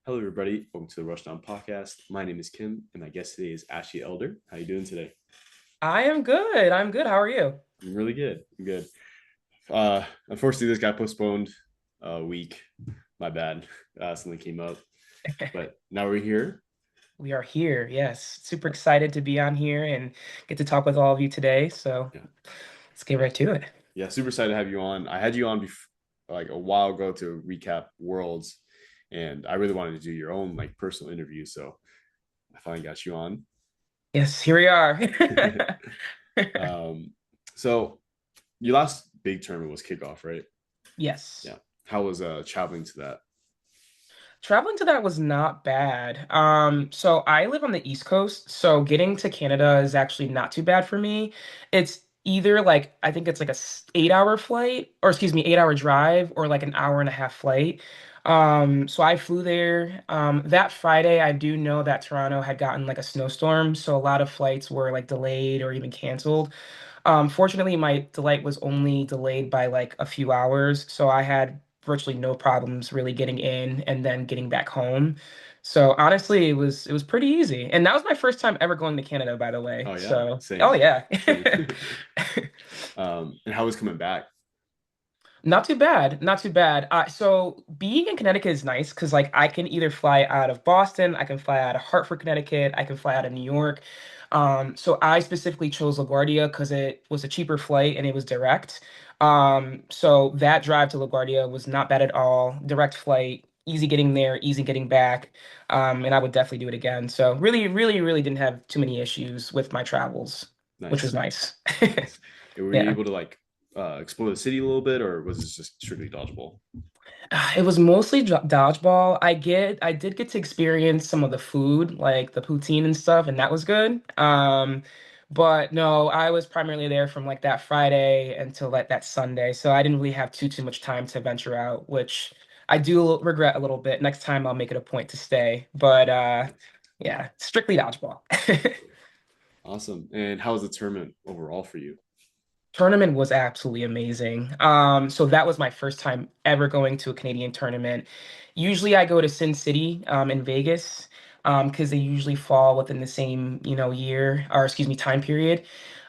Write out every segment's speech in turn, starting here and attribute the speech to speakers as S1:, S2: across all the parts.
S1: Hello, everybody. Welcome to the Rushdown Podcast. My name is Kim, and my guest today is Ashley Elder. How you doing today?
S2: I am good. I'm good. How are you?
S1: I'm really good. I'm good. Unfortunately, this got postponed a week. My bad. Something came up, but now we're here.
S2: We are here. Yes. Super excited to be on here and get to talk with all of you today. So
S1: Yeah,
S2: let's get right to it.
S1: yeah. Super excited to have you on. I had you on like a while ago to recap Worlds, and I really wanted to do your own like personal interview. So I finally got you on.
S2: Yes, here we are.
S1: um, so your last big tournament was kickoff, right?
S2: Yes.
S1: Yeah. How was traveling to that?
S2: Traveling to that was not bad. So I live on the East Coast, so getting to Canada is actually not too bad for me. It's either like I think it's like a 8 hour flight, or excuse me, 8 hour drive, or like an hour and a half flight. So I flew there. That Friday, I do know that Toronto had gotten like a snowstorm, so a lot of flights were like delayed or even canceled. Fortunately, my flight was only delayed by like a few hours, so I had virtually no problems really getting in and then getting back home. So honestly, it was pretty easy. And that was my first time ever going to Canada, by the way.
S1: Oh yeah,
S2: So, oh
S1: same,
S2: yeah.
S1: same. And how was coming back?
S2: Not too bad, not too bad. So being in Connecticut is nice because like I can either fly out of Boston, I can fly out of Hartford, Connecticut, I can fly out of New York. So I specifically chose LaGuardia because it was a cheaper flight and it was direct. So that drive to LaGuardia was not bad at all. Direct flight, easy getting there, easy getting back. And I would definitely do it again. So really, really, really didn't have too many issues with my travels, which was
S1: Nice,
S2: nice.
S1: nice. And were you
S2: Yeah.
S1: able to like explore the city a little bit, or was this just strictly dodgeball?
S2: It was mostly dodgeball. I did get to experience some of the food, like the poutine and stuff, and that was good. But no, I was primarily there from like that Friday until like that Sunday, so I didn't really have too much time to venture out, which I do regret a little bit. Next time I'll make it a point to stay. But
S1: Nice.
S2: yeah, strictly dodgeball.
S1: Awesome. And how was the tournament overall for you?
S2: Tournament was absolutely amazing. So that was my first time ever going to a Canadian tournament. Usually I go to Sin City, in Vegas, because they usually fall within the same, year, or excuse me, time period.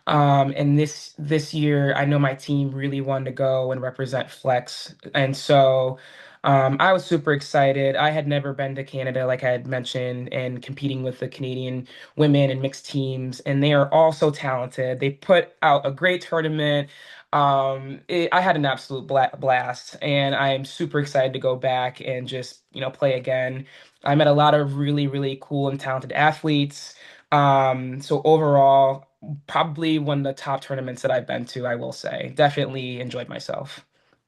S2: And this year, I know my team really wanted to go and represent Flex, and so I was super excited. I had never been to Canada, like I had mentioned, and competing with the Canadian women and mixed teams, and they are all so talented. They put out a great tournament. I had an absolute blast, and I am super excited to go back and just, play again. I met a lot of really, really cool and talented athletes. So overall, probably one of the top tournaments that I've been to, I will say. Definitely enjoyed myself.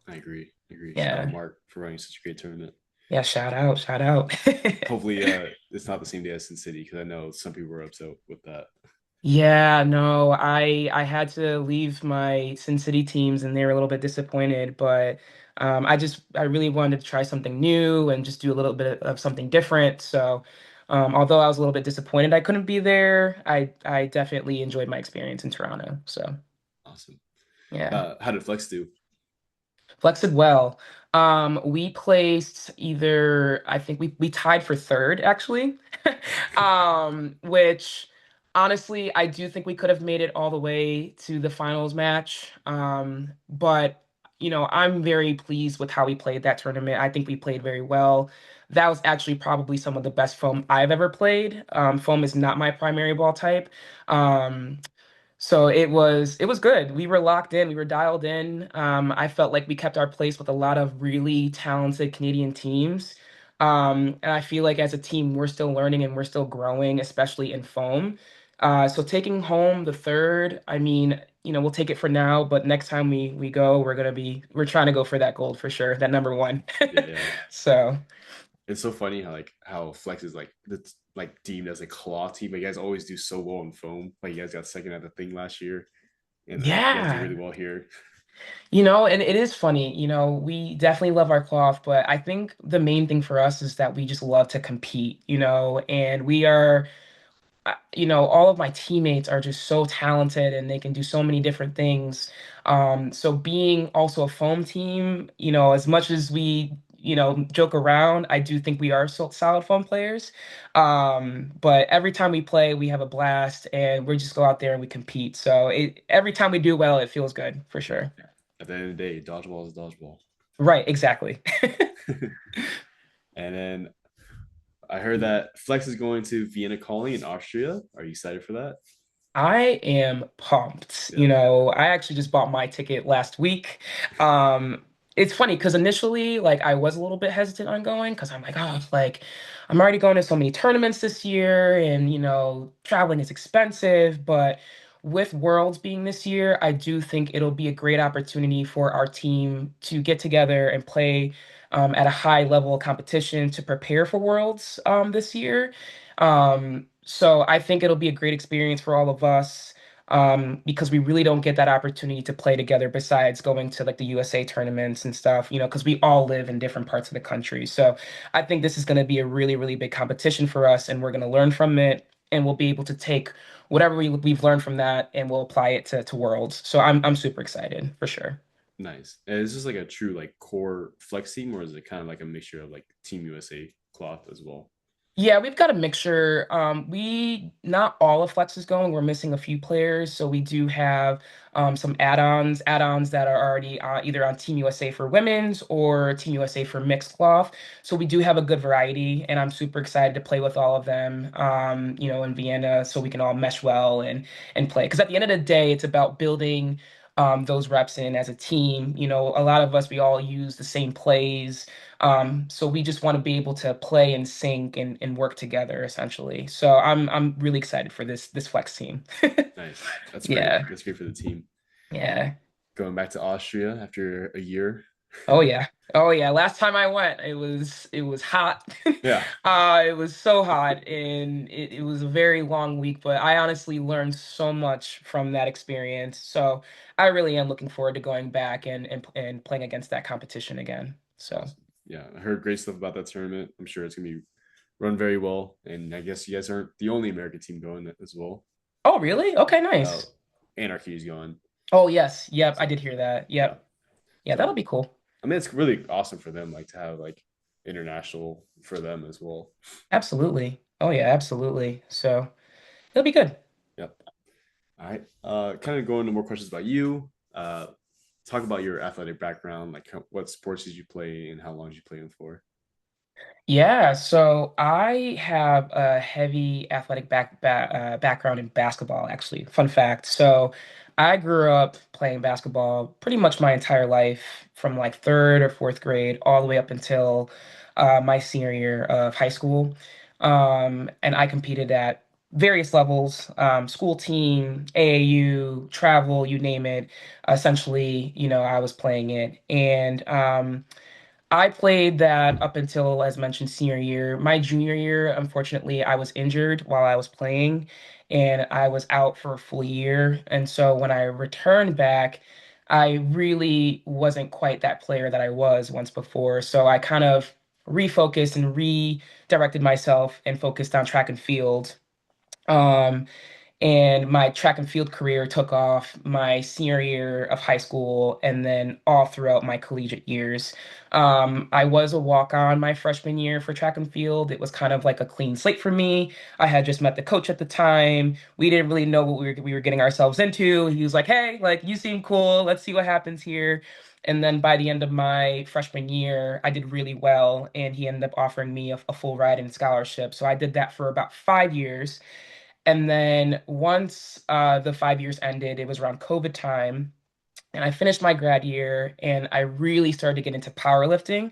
S1: I agree. I agree. Shout out
S2: Yeah.
S1: Mark for running such a great tournament.
S2: Yeah, shout out, shout out.
S1: Hopefully, it's not the same day as Sin City because I know some people were upset with that.
S2: Yeah, no, I had to leave my Sin City teams and they were a little bit disappointed, but I really wanted to try something new and just do a little bit of something different. So although I was a little bit disappointed I couldn't be there, I definitely enjoyed my experience in Toronto. So
S1: Awesome.
S2: yeah.
S1: How did Flex do?
S2: Flexed well. We placed either, I think we tied for third actually. Which honestly, I do think we could have made it all the way to the finals match. But I'm very pleased with how we played that tournament. I think we played very well. That was actually probably some of the best foam I've ever played. Foam is not my primary ball type. Um, so it was good. We were locked in, we were dialed in. I felt like we kept our place with a lot of really talented Canadian teams. And I feel like as a team, we're still learning and we're still growing, especially in foam. So taking home the third, I mean, we'll take it for now, but next time we go, we're trying to go for that gold for sure, that number one.
S1: Yeah, yeah.
S2: So
S1: It's so funny how Flex is like that's like deemed as a claw team. But you guys always do so well in foam. Like you guys got second at the thing last year, and then you guys do
S2: yeah.
S1: really well here.
S2: And it is funny, we definitely love our cloth, but I think the main thing for us is that we just love to compete, and we are, all of my teammates are just so talented and they can do so many different things. So being also a foam team, as much as we joke around, I do think we are so solid fun players. But every time we play, we have a blast and we just go out there and we compete. So every time we do well, it feels good for
S1: Yeah.
S2: sure.
S1: At the end of the day, dodgeball is dodgeball.
S2: Right, exactly.
S1: And then I heard that Flex is going to Vienna Calling in Austria. Are you excited for that?
S2: I am pumped.
S1: Yeah.
S2: I actually just bought my ticket last week. Um, it's funny because initially, like, I was a little bit hesitant on going because I'm like, oh, like, I'm already going to so many tournaments this year, and traveling is expensive. But with Worlds being this year, I do think it'll be a great opportunity for our team to get together and play at a high level of competition to prepare for Worlds this year. So I think it'll be a great experience for all of us because we really don't get that opportunity to play together besides going to like the USA tournaments and stuff, because we all live in different parts of the country. So I think this is going to be a really, really big competition for us, and we're going to learn from it, and we'll be able to take whatever we've learned from that and we'll apply it to Worlds. So I'm super excited for sure.
S1: Nice. And is this like a true like core Flex team, or is it kind of like a mixture of like Team USA cloth as well?
S2: Yeah, we've got a mixture. We not all of Flex is going. We're missing a few players, so we do have some add-ons that are already either on Team USA for women's or Team USA for mixed cloth. So we do have a good variety, and I'm super excited to play with all of them. In Vienna, so we can all mesh well and play. Because at the end of the day, it's about building those reps in as a team. A lot of us we all use the same plays. So we just want to be able to play and sync and work together essentially. So I'm really excited for this flex team.
S1: Nice. That's great.
S2: Yeah.
S1: That's great for the team.
S2: Yeah.
S1: Going back to Austria after a year.
S2: Oh yeah. Oh yeah. Last time I went, it was hot.
S1: Yeah.
S2: It was so hot and it was a very long week, but I honestly learned so much from that experience. So I really am looking forward to going back and playing against that competition again. So
S1: Awesome. Yeah. I heard great stuff about that tournament. I'm sure it's gonna be run very well. And I guess you guys aren't the only American team going as well.
S2: oh really? Okay,
S1: Uh,
S2: nice.
S1: Anarchy is going.
S2: Oh yes. Yep, I
S1: So
S2: did hear that.
S1: yeah.
S2: Yep. Yeah, that'll
S1: So
S2: be cool.
S1: I mean, it's really awesome for them, like to have like international for them as well.
S2: Absolutely. Oh yeah, absolutely. So it'll be good.
S1: Yep. All right. Kind of go into more questions about you. Talk about your athletic background, like what sports did you play and how long did you play them for?
S2: Yeah, so I have a heavy athletic background in basketball, actually. Fun fact. So I grew up playing basketball pretty much my entire life, from like third or fourth grade all the way up until my senior year of high school. And I competed at various levels, school team, AAU, travel, you name it. Essentially, I was playing it. And I played that up until, as mentioned, senior year. My junior year, unfortunately, I was injured while I was playing, and I was out for a full year. And so when I returned back, I really wasn't quite that player that I was once before. So I kind of refocused and redirected myself and focused on track and field. Um, and my track and field career took off my senior year of high school and then all throughout my collegiate years. I was a walk-on my freshman year for track and field. It was kind of like a clean slate for me. I had just met the coach at the time. We didn't really know what we were getting ourselves into. He was like, "Hey, like you seem cool. Let's see what happens here." And then by the end of my freshman year, I did really well, and he ended up offering me a full ride and scholarship. So I did that for about 5 years. And then once the 5 years ended, it was around COVID time, and I finished my grad year, and I really started to get into powerlifting.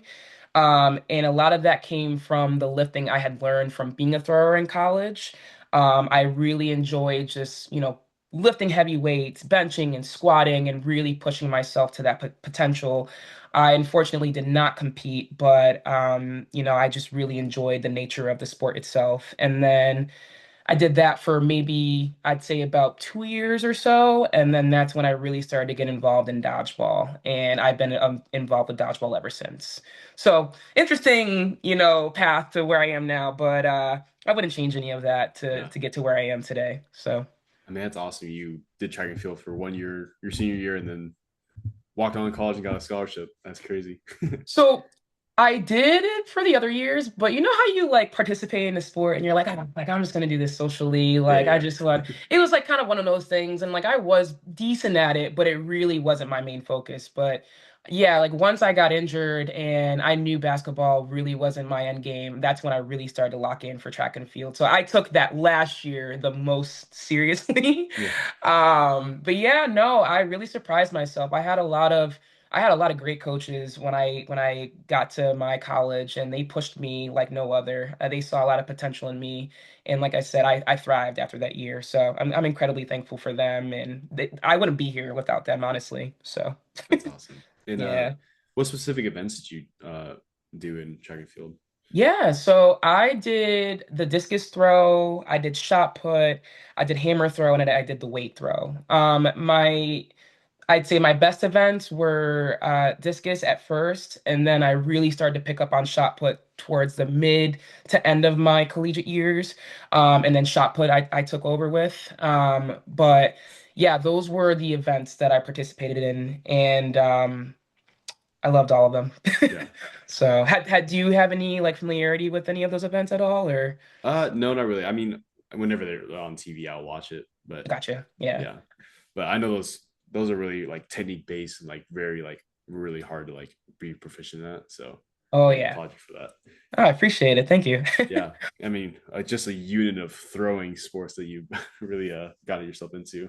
S2: And a lot of that came from the lifting I had learned from being a thrower in college. I really enjoyed just, lifting heavy weights, benching and squatting, and really pushing myself to that potential. I unfortunately did not compete, but I just really enjoyed the nature of the sport itself. And then I did that for maybe I'd say about 2 years or so, and then that's when I really started to get involved in dodgeball, and I've been involved with dodgeball ever since. So interesting, path to where I am now, but I wouldn't change any of that to
S1: Yeah.
S2: to get to where I am today. So
S1: I mean, that's awesome. You did track and field for 1 year, your senior year, and then walked on to college and got a scholarship. That's crazy.
S2: so I did it for the other years, but you know how you like participate in a sport and you're like, I'm just gonna do this socially.
S1: Yeah,
S2: Like I
S1: yeah,
S2: just want it was like kind of one of those things, and like I was decent at it, but it really wasn't my main focus. But yeah, like once I got injured and I knew basketball really wasn't my end game, that's when I really started to lock in for track and field. So I took that last year the most seriously.
S1: yeah.
S2: But yeah, no, I really surprised myself. I had a lot of great coaches when I got to my college, and they pushed me like no other. They saw a lot of potential in me, and like I said, I thrived after that year. So I'm incredibly thankful for them, and I wouldn't be here without them, honestly. So
S1: That's awesome. And
S2: yeah.
S1: what specific events did you do in track and field?
S2: Yeah, so I did the discus throw, I did shot put, I did hammer throw, and then I did the weight throw. My I'd say my best events were discus at first, and then I really started to pick up on shot put towards the mid to end of my collegiate years. And then shot put I took over with. But yeah, those were the events that I participated in, and I loved all of them.
S1: Yeah.
S2: So, do you have any like familiarity with any of those events at all, or?
S1: No, not really. I mean, whenever they're on TV, I'll watch it. But
S2: Gotcha. Yeah.
S1: yeah, but I know those are really like technique based and like very like really hard to like be proficient at. So
S2: Oh
S1: I
S2: yeah.
S1: applaud you for that.
S2: Oh, I appreciate it. Thank you.
S1: Yeah, I mean, just a unit of throwing sports that you really got yourself into.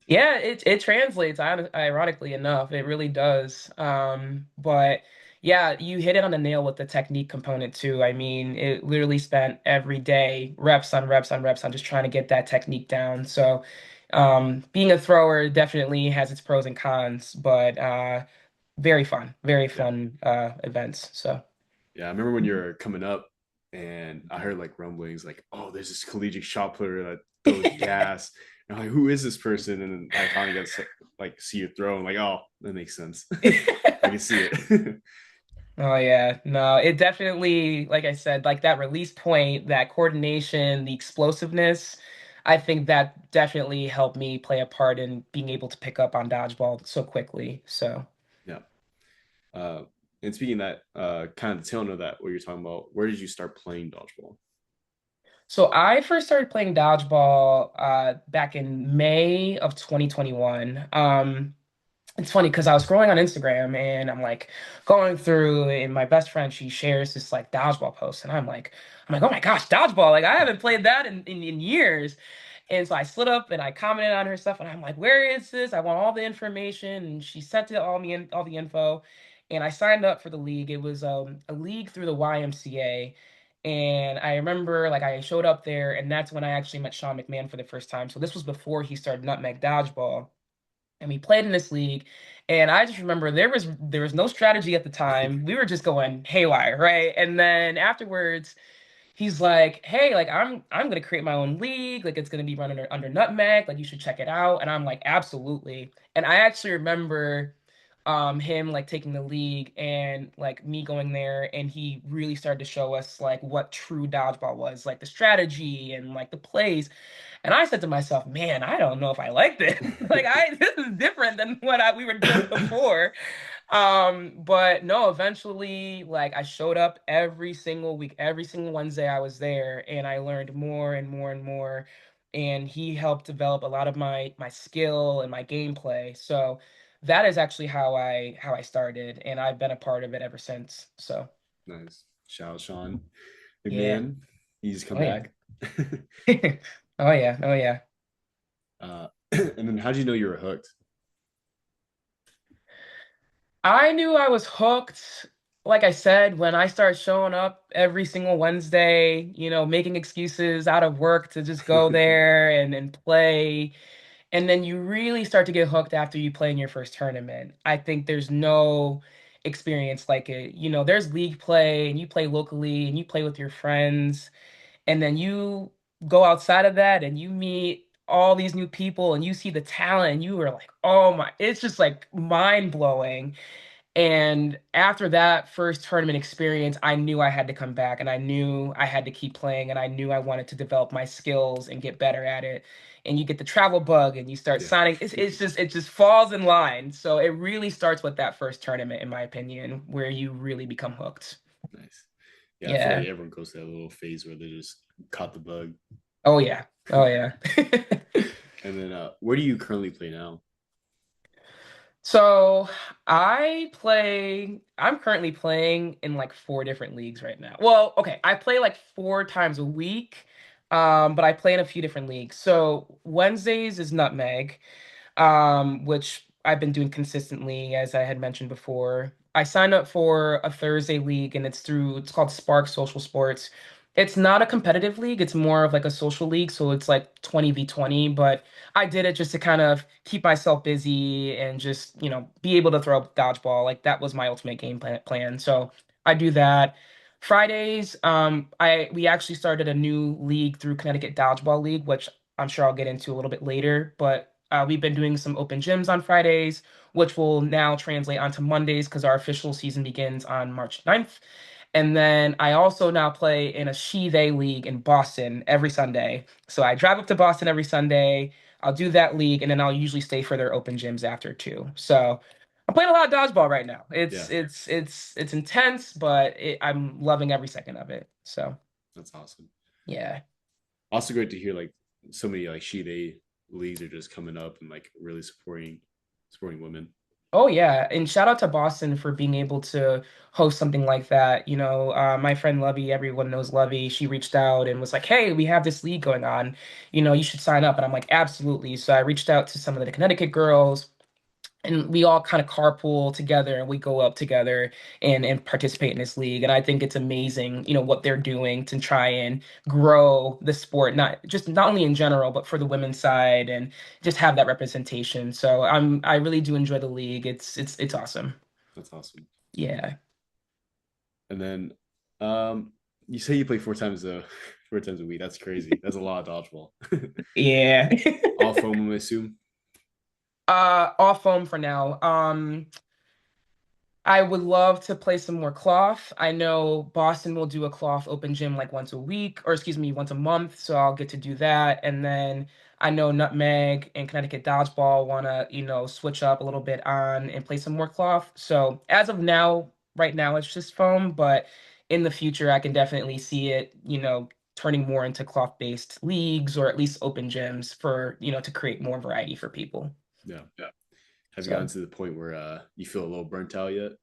S2: Yeah, it translates, ironically enough. It really does. But yeah, you hit it on the nail with the technique component too. I mean, it literally spent every day reps on reps on reps on just trying to get that technique down. So, being a thrower definitely has its pros and cons, but very
S1: Yeah,
S2: fun events. So,
S1: yeah. I remember when you're coming up, and I heard like rumblings, like, "Oh, there's this collegiate shot putter that throws gas." And I'm like, "Who is this person?" And then I finally got to like see you throw. I'm like, "Oh, that makes sense. I can see it."
S2: Oh yeah, no, it definitely, like I said, like that release point, that coordination, the explosiveness, I think that definitely helped me play a part in being able to pick up on dodgeball so quickly. So,
S1: Yeah. Uh, and speaking of that, kind of the tail of that, what you're talking about, where did you start playing dodgeball?
S2: so I first started playing dodgeball back in May of 2021. It's funny because I was scrolling on Instagram and I'm like going through, and my best friend, she shares this like dodgeball post, and I'm like, oh my gosh, dodgeball! Like I haven't played that in years. And so I slid up and I commented on her stuff, and I'm like, where is this? I want all the information. And she sent it all the info, and I signed up for the league. It was a league through the YMCA. And I remember like I showed up there, and that's when I actually met Sean McMahon for the first time. So this was before he started Nutmeg Dodgeball, and we played in this league. And I just remember there was no strategy at the time. We were just going haywire, right? And then afterwards, he's like, "Hey, like I'm gonna create my own league. Like it's gonna be run under Nutmeg. Like you should check it out." And I'm like, "Absolutely." And I actually remember him like taking the league and like me going there, and he really started to show us like what true dodgeball was, like the strategy and like the plays. And I said to myself, man, I don't know if I like this. Like this is different than what we were doing before. But no, eventually, like I showed up every single week, every single Wednesday I was there, and I learned more and more and more. And he helped develop a lot of my skill and my gameplay. So that is actually how I started, and I've been a part of it ever since. So
S1: Nice. Shout out Sean
S2: yeah.
S1: McMahon. He's come
S2: Oh yeah.
S1: back.
S2: Oh yeah. Oh yeah.
S1: And then how did you know you were hooked?
S2: I knew I was hooked. Like I said, when I started showing up every single Wednesday, making excuses out of work to just go there and play. And then you really start to get hooked after you play in your first tournament. I think there's no experience like it. There's league play and you play locally and you play with your friends. And then you go outside of that and you meet all these new people and you see the talent and you are like, oh my, it's just like mind blowing. And after that first tournament experience, I knew I had to come back, and I knew I had to keep playing, and I knew I wanted to develop my skills and get better at it. And you get the travel bug and you start
S1: Yeah.
S2: signing. It just falls in line. So it really starts with that first tournament, in my opinion, where you really become hooked.
S1: Nice. Yeah, I feel like
S2: Yeah.
S1: everyone goes through that little phase where they just caught the bug.
S2: Oh yeah. Oh yeah.
S1: And then, where do you currently play now?
S2: So I'm currently playing in like four different leagues right now. Well, okay, I play like four times a week, but I play in a few different leagues. So Wednesdays is Nutmeg, which I've been doing consistently, as I had mentioned before. I signed up for a Thursday league, and it's called Spark Social Sports. It's not a competitive league, it's more of like a social league, so it's like 20v20, but I did it just to kind of keep myself busy and just, be able to throw dodgeball. Like that was my ultimate game plan. So I do that. Fridays, we actually started a new league through Connecticut Dodgeball League, which I'm sure I'll get into a little bit later, but we've been doing some open gyms on Fridays, which will now translate onto Mondays because our official season begins on March 9th. And then I also now play in a She-They league in Boston every Sunday. So I drive up to Boston every Sunday. I'll do that league, and then I'll usually stay for their open gyms after too. So I'm playing a lot of dodgeball right now.
S1: Yeah,
S2: It's intense, but I'm loving every second of it. So
S1: that's awesome.
S2: yeah.
S1: Also great to hear like so many like she they leagues are just coming up and like really supporting women.
S2: Oh yeah, and shout out to Boston for being able to host something like that. My friend Lovey, everyone knows Lovey. She reached out and was like, "Hey, we have this league going on. You should sign up." And I'm like, "Absolutely." So I reached out to some of the Connecticut girls, and we all kind of carpool together and we go up together and participate in this league. And I think it's amazing, what they're doing to try and grow the sport, not only in general, but for the women's side and just have that representation. So I really do enjoy the league. It's awesome.
S1: That's awesome.
S2: Yeah.
S1: And then, you say you play 4 times a week. That's crazy. That's a lot of dodgeball.
S2: Yeah.
S1: All foam, I assume.
S2: Off foam for now. I would love to play some more cloth. I know Boston will do a cloth open gym like once a week, or excuse me, once a month. So I'll get to do that. And then I know Nutmeg and Connecticut Dodgeball want to, switch up a little bit on and play some more cloth. So as of now, right now, it's just foam. But in the future, I can definitely see it, turning more into cloth-based leagues or at least open gyms for, to create more variety for people.
S1: Yeah.
S2: Yeah.
S1: Have you gotten
S2: So.
S1: to the point where you feel a little burnt out yet?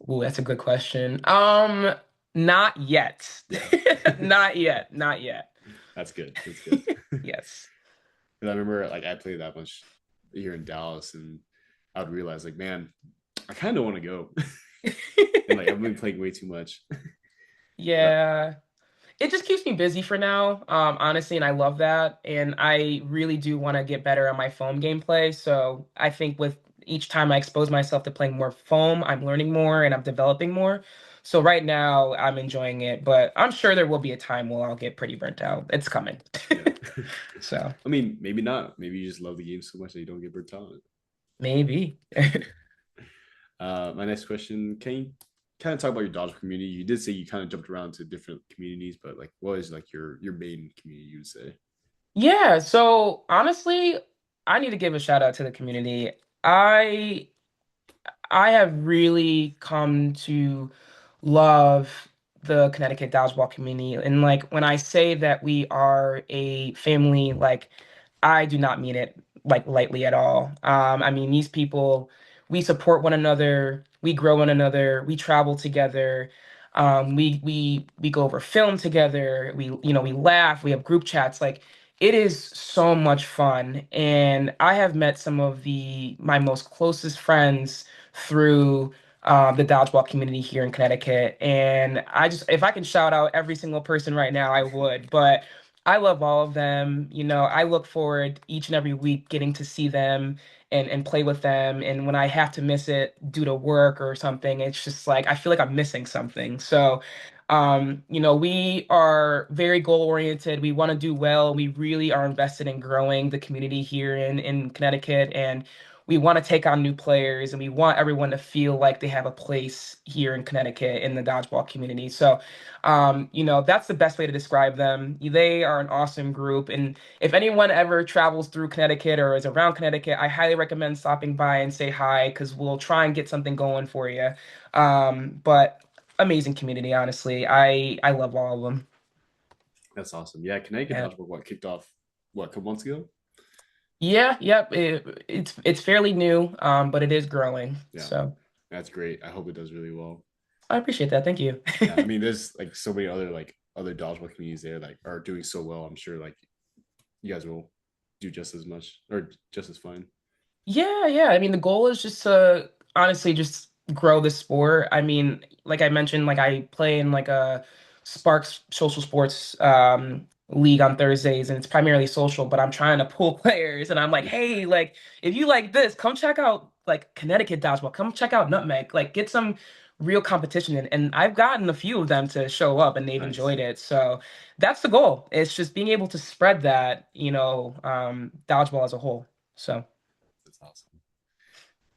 S2: Ooh, that's a good question. Not yet.
S1: Yeah.
S2: Not yet. Not yet.
S1: That's good. That's good.
S2: Yes.
S1: Because I remember like I played that much here in Dallas, and I would realize like, man, I kind of want to go, and like I've been playing way too much. But
S2: Yeah. It just keeps me busy for now, honestly, and I love that. And I really do want to get better on my foam gameplay. So I think with each time I expose myself to playing more foam, I'm learning more and I'm developing more. So right now I'm enjoying it, but I'm sure there will be a time where I'll get pretty burnt out. It's coming.
S1: yeah,
S2: So
S1: I mean, maybe not. Maybe you just love the game so much that you don't get burnt out.
S2: maybe.
S1: My next question: can you kind of talk about your Dodge community? You did say you kind of jumped around to different communities, but like, what is like your main community? You would say?
S2: Yeah, so honestly, I need to give a shout out to the community. I I have really come to love the Connecticut dodgeball community. And like when I say that we are a family, like I do not mean it like lightly at all. I mean these people, we support one another, we grow one another, we travel together. We go over film together. We laugh. We have group chats. Like it is so much fun, and I have met some of the my most closest friends through the dodgeball community here in Connecticut. And if I can shout out every single person right now, I would. But I love all of them. I look forward each and every week getting to see them and play with them. And when I have to miss it due to work or something, it's just like I feel like I'm missing something. So, we are very goal oriented. We want to do well. We really are invested in growing the community here in Connecticut. And we want to take on new players and we want everyone to feel like they have a place here in Connecticut in the dodgeball community. So, that's the best way to describe them. They are an awesome group. And if anyone ever travels through Connecticut or is around Connecticut, I highly recommend stopping by and say hi because we'll try and get something going for you. But amazing community, honestly. I love all of them.
S1: That's awesome. Yeah, Connecticut
S2: Yeah.
S1: Dodgeball what kicked off what a couple months ago?
S2: Yeah, yep. It's fairly new, but it is growing.
S1: Yeah,
S2: So
S1: that's great. I hope it does really well.
S2: I appreciate that. Thank you.
S1: Yeah, I mean, there's like so many other other dodgeball communities there like are doing so well. I'm sure like you guys will do just as much or just as fine.
S2: Yeah, yeah. I mean, the goal is just to honestly just grow the sport. I mean, like I mentioned, like I play in like a Sparks social sports league on Thursdays, and it's primarily social, but I'm trying to pull players, and I'm like,
S1: Yeah,
S2: hey, like if you like this, come check out like Connecticut Dodgeball, come check out Nutmeg, like get some real competition in. And I've gotten a few of them to show up and they've
S1: nice.
S2: enjoyed it. So that's the goal. It's just being able to spread that, dodgeball as a whole. So.
S1: That's awesome.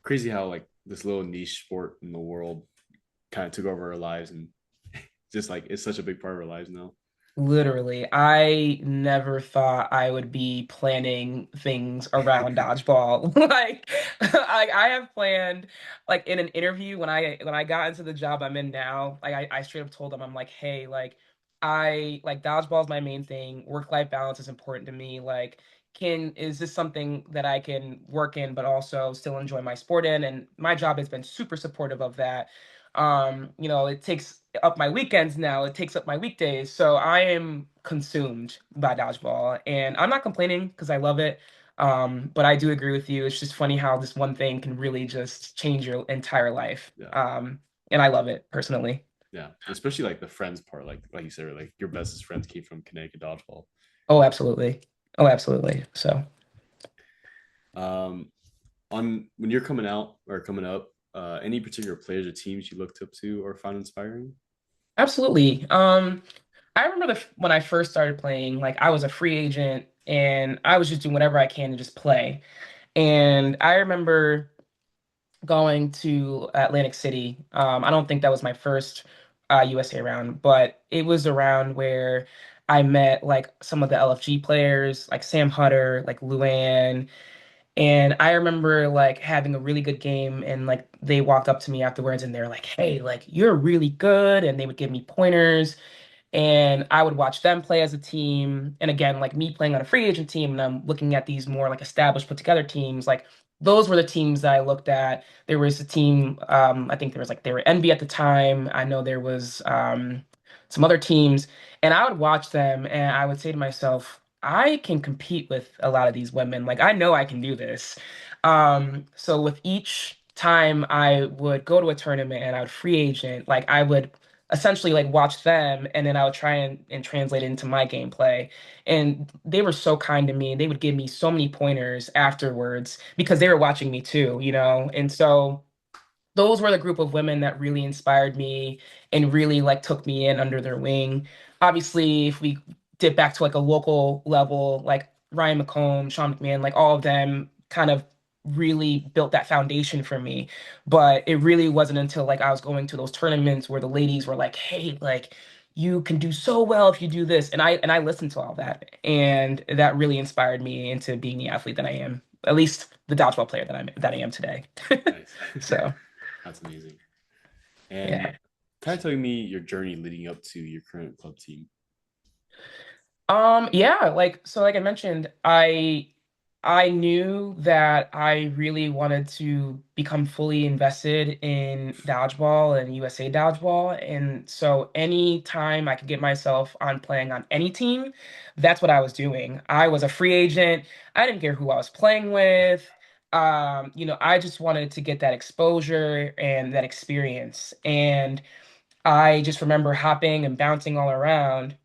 S1: Crazy how like this little niche sport in the world kind of took over our lives and just like it's such a big part of our lives now.
S2: Literally, I never thought I would be planning things around dodgeball. Like, I have planned, like in an interview when I got into the job I'm in now, like I straight up told them I'm like, hey, like I like dodgeball is my main thing. Work-life balance is important to me. Like, is this something that I can work in, but also still enjoy my sport in? And my job has been super supportive of that. It takes up my weekends now, it takes up my weekdays. So I am consumed by dodgeball and I'm not complaining because I love it. But I do agree with you. It's just funny how this one thing can really just change your entire life.
S1: Yeah.
S2: And I love it personally.
S1: Yeah. Especially like the friends part, like you said, like your bestest friends came from Connecticut Dodgeball.
S2: Oh, absolutely. Oh, absolutely. So
S1: Um on when you're coming out or coming up, any particular players or teams you looked up to or found inspiring?
S2: absolutely. I remember when I first started playing, like I was a free agent and I was just doing whatever I can to just play. And I remember going to Atlantic City. I don't think that was my first USA round, but it was a round where I met like some of the LFG players, like Sam Hutter, like Luann, and I remember like having a really good game, and like they walked up to me afterwards, and they're like, "Hey, like you're really good," and they would give me pointers and I would watch them play as a team. And again, like me playing on a free agent team, and I'm looking at these more like established, put together teams. Like those were the teams that I looked at. There was a team, I think there was like they were NB at the time. I know there was some other teams, and I would watch them, and I would say to myself, I can compete with a lot of these women. Like I know I can do this. So with each time I would go to a tournament and I would free agent, like I would essentially like watch them and then I would try and translate it into my gameplay. And they were so kind to me. They would give me so many pointers afterwards because they were watching me too, you know? And so those were the group of women that really inspired me and really like took me in under their wing. Obviously, if we dip back to like a local level, like Ryan McComb, Sean McMahon, like all of them kind of really built that foundation for me. But it really wasn't until like I was going to those tournaments where the ladies were like, "Hey, like you can do so well if you do this." And I listened to all that, and that really inspired me into being the athlete that I am. At least the dodgeball player that I am today.
S1: Nice.
S2: So.
S1: That's amazing. And
S2: Yeah.
S1: kind of telling me your journey leading up to your current club team.
S2: Yeah, like so like I mentioned, I knew that I really wanted to become fully invested in dodgeball and USA dodgeball. And so anytime I could get myself on playing on any team, that's what I was doing. I was a free agent. I didn't care who I was playing with. I just wanted to get that exposure and that experience. And I just remember hopping and bouncing all around.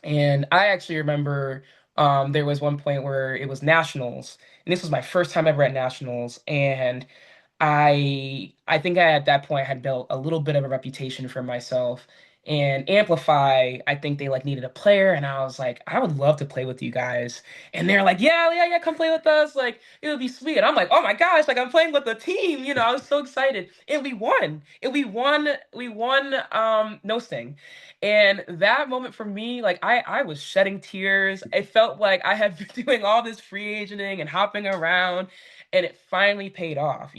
S2: And I actually remember there was one point where it was nationals, and this was my first time ever at nationals. And I think I at that point had built a little bit of a reputation for myself. And Amplify, I think they like needed a player, and I was like, I would love to play with you guys. And they're like, yeah, yeah, yeah, come play with us. Like it would be sweet. And I'm like, oh my gosh, like I'm playing with the team. I was so excited. And we won. And we won no sting. And that moment for me, like I was shedding tears. It felt like I had been doing all this free agenting and hopping around and it finally paid off.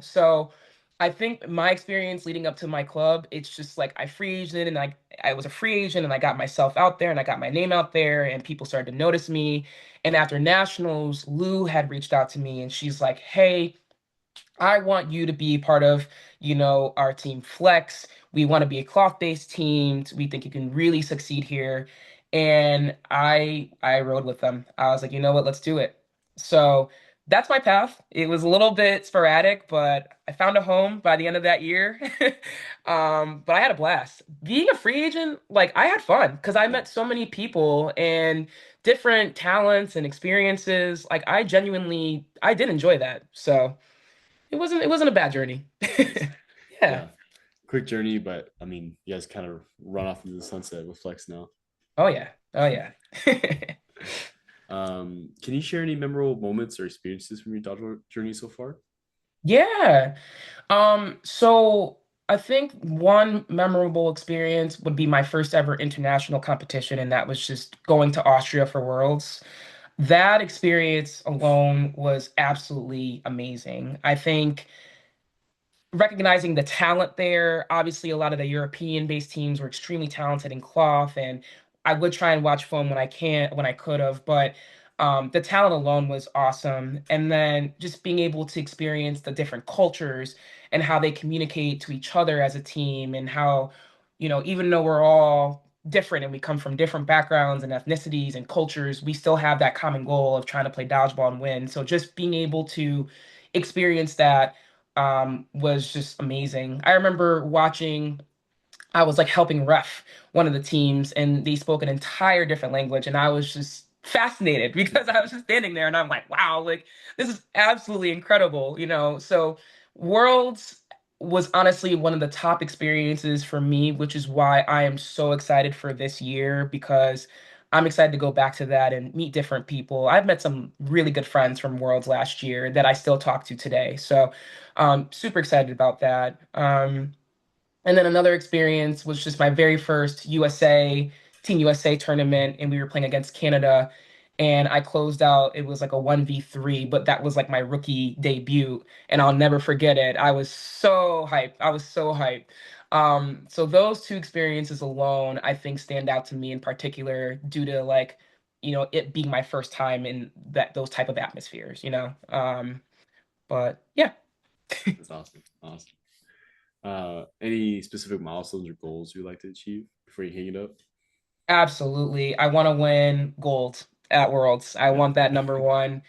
S2: So I think my experience leading up to my club, it's just like I free agent and I was a free agent and I got myself out there and I got my name out there and people started to notice me. And after nationals, Lou had reached out to me and she's like, "Hey, I want you to be part of, our team Flex. We want to be a cloth-based team. We think you can really succeed here." And I rode with them. I was like, you know what, let's do it. So that's my path. It was a little bit sporadic, but I found a home by the end of that year. But I had a blast. Being a free agent, like I had fun because I met
S1: Nice.
S2: so many people and different talents and experiences. Like I did enjoy that. So it wasn't a bad journey.
S1: Nice.
S2: Yeah.
S1: Yeah. Quick journey, but I mean, you guys kind of run off into the sunset with Flex now.
S2: Oh yeah. Oh yeah.
S1: Can you share any memorable moments or experiences from your dodgeball journey so far?
S2: Yeah. So I think one memorable experience would be my first ever international competition, and that was just going to Austria for Worlds. That experience alone was absolutely amazing. I think recognizing the talent there. Obviously, a lot of the European-based teams were extremely talented in cloth, and I would try and watch film when I could have, but the talent alone was awesome. And then just being able to experience the different cultures and how they communicate to each other as a team, and how, even though we're all different and we come from different backgrounds and ethnicities and cultures, we still have that common goal of trying to play dodgeball and win. So just being able to experience that was just amazing. I remember watching, I was like helping ref one of the teams, and they spoke an entire different language, and I was just fascinated because I was just standing there and I'm like, wow, like this is absolutely incredible. So Worlds was honestly one of the top experiences for me, which is why I am so excited for this year because I'm excited to go back to that and meet different people. I've met some really good friends from Worlds last year that I still talk to today. So super excited about that. And then another experience was just my very first Team USA tournament, and we were playing against Canada. And I closed out, it was like a 1v3, but that was like my rookie debut, and I'll never forget it. I was so hyped. I was so hyped. So those two experiences alone, I think, stand out to me in particular due to like, it being my first time in those type of atmospheres. But yeah.
S1: That's awesome. Awesome. Any specific milestones or goals you'd like to achieve before you hang it up?
S2: Absolutely. I want to win gold at Worlds. I
S1: Yeah.
S2: want that number one.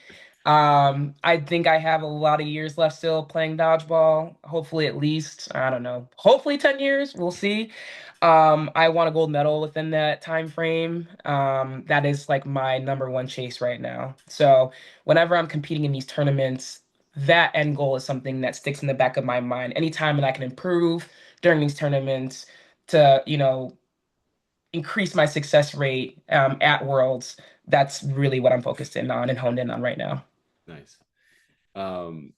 S2: I think I have a lot of years left still playing dodgeball. Hopefully at least, I don't know, hopefully 10 years. We'll see. I want a gold medal within that time frame. That is like my number one chase right now. So whenever I'm competing in these tournaments, that end goal is something that sticks in the back of my mind. Anytime that I can improve during these tournaments to, increase my success rate at Worlds. That's really what I'm focused in on and honed in on right now.
S1: Nice. Um,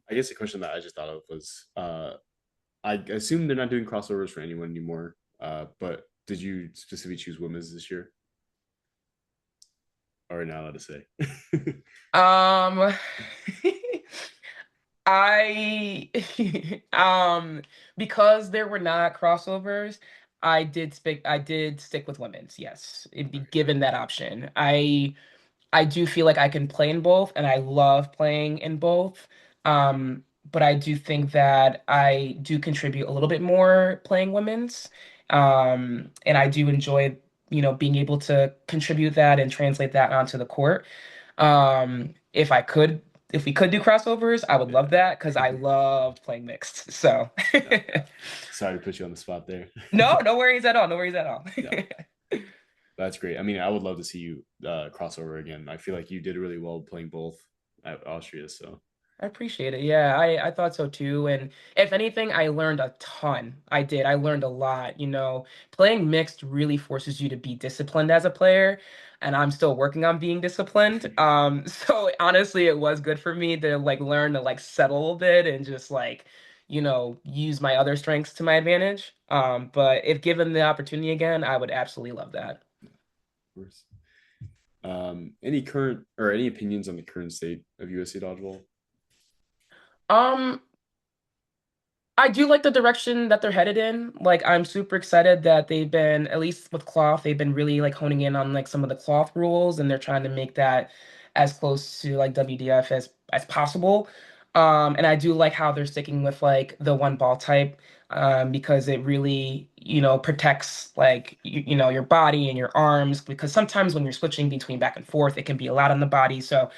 S1: I guess the question that I just thought of was I assume they're not doing crossovers for anyone anymore. But did you specifically choose women's this year? Or not allowed to say?
S2: Um, I because there were not crossovers, I did stick with women's. Yes, it'd be
S1: Okay,
S2: given that option. I do feel like I can play in both, and I love playing in both. But I do think that I do contribute a little bit more playing women's. And I do enjoy, being able to contribute that and translate that onto the court. If we could do crossovers, I would love
S1: yeah.
S2: that because I loved playing mixed. So
S1: No, sorry to put you on the spot there.
S2: no, no worries at all. No worries at all.
S1: Yeah, that's great. I mean, I would love to see you crossover again. I feel like you did really well playing both at Austria. So
S2: I appreciate it. Yeah, I thought so too. And if anything, I learned a ton. I did. I learned a lot. Playing mixed really forces you to be disciplined as a player, and I'm still working on being disciplined. So honestly, it was good for me to like learn to like settle a bit and just like, use my other strengths to my advantage. But if given the opportunity again, I would absolutely love that.
S1: of course. Any current or any opinions on the current state of USA dodgeball?
S2: Um, I do like the direction that they're headed in. Like, I'm super excited that they've been, at least with cloth, they've been really like honing in on like some of the cloth rules, and they're trying to make that as close to like WDF as possible. And I do like how they're sticking with like the one ball type, because it really, protects like your body and your arms, because sometimes when you're switching between back and forth, it can be a lot on the body. So,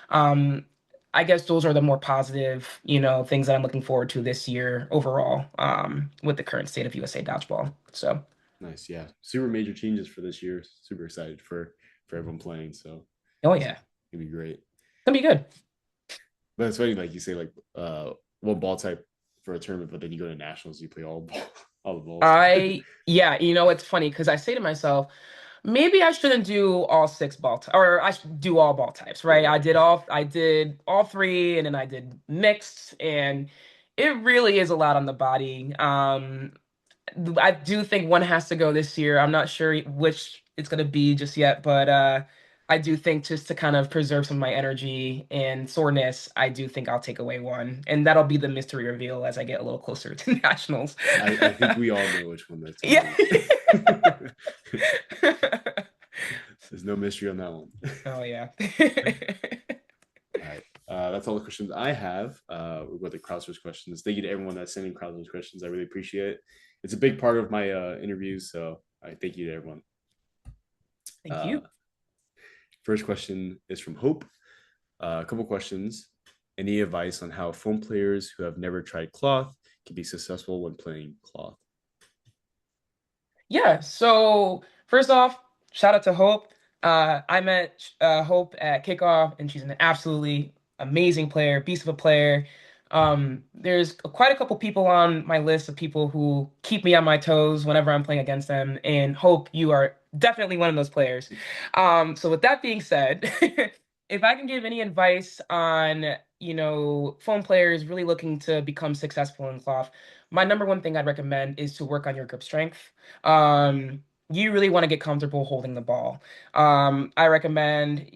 S2: um, I guess those are the more positive, things that I'm looking forward to this year overall, with the current state of USA dodgeball. So,
S1: Nice, yeah. Super major changes for this year. Super excited for everyone playing. So
S2: oh
S1: it's
S2: yeah,
S1: gonna be great.
S2: gonna be good.
S1: But it's funny, like you say, like one ball type for a tournament, but then you go to nationals, you play all ball, all the balls.
S2: Yeah, it's funny because I say to myself, maybe I shouldn't do all six or I should do all ball types, right?
S1: Right.
S2: I did all three, and then I did mixed, and it really is a lot on the body. I do think one has to go this year. I'm not sure which it's going to be just yet, but I do think, just to kind of preserve some of my energy and soreness, I do think I'll take away one. And that'll be the mystery reveal as I get a little closer to nationals.
S1: I think we all know which one that's gonna
S2: Yeah.
S1: be. There's no mystery on that one.
S2: Oh, yeah.
S1: All right. That's all the questions I have. We'll go to crowdsource questions. Thank you to everyone that's sending crowdsource questions. I really appreciate it. It's a big part of my interviews, so I thank you to everyone.
S2: Thank
S1: Uh,
S2: you.
S1: First question is from Hope. A couple questions. Any advice on how foam players who have never tried cloth can be successful when playing cloth?
S2: Yeah, so first off, shout out to Hope. I met Hope at kickoff, and she's an absolutely amazing player, beast of a player. There's quite a couple people on my list of people who keep me on my toes whenever I'm playing against them, and Hope, you are definitely one of those players. So with that being said, if I can give any advice on, phone players really looking to become successful in cloth, my number one thing I'd recommend is to work on your grip strength. You really want to get comfortable holding the ball. I recommend,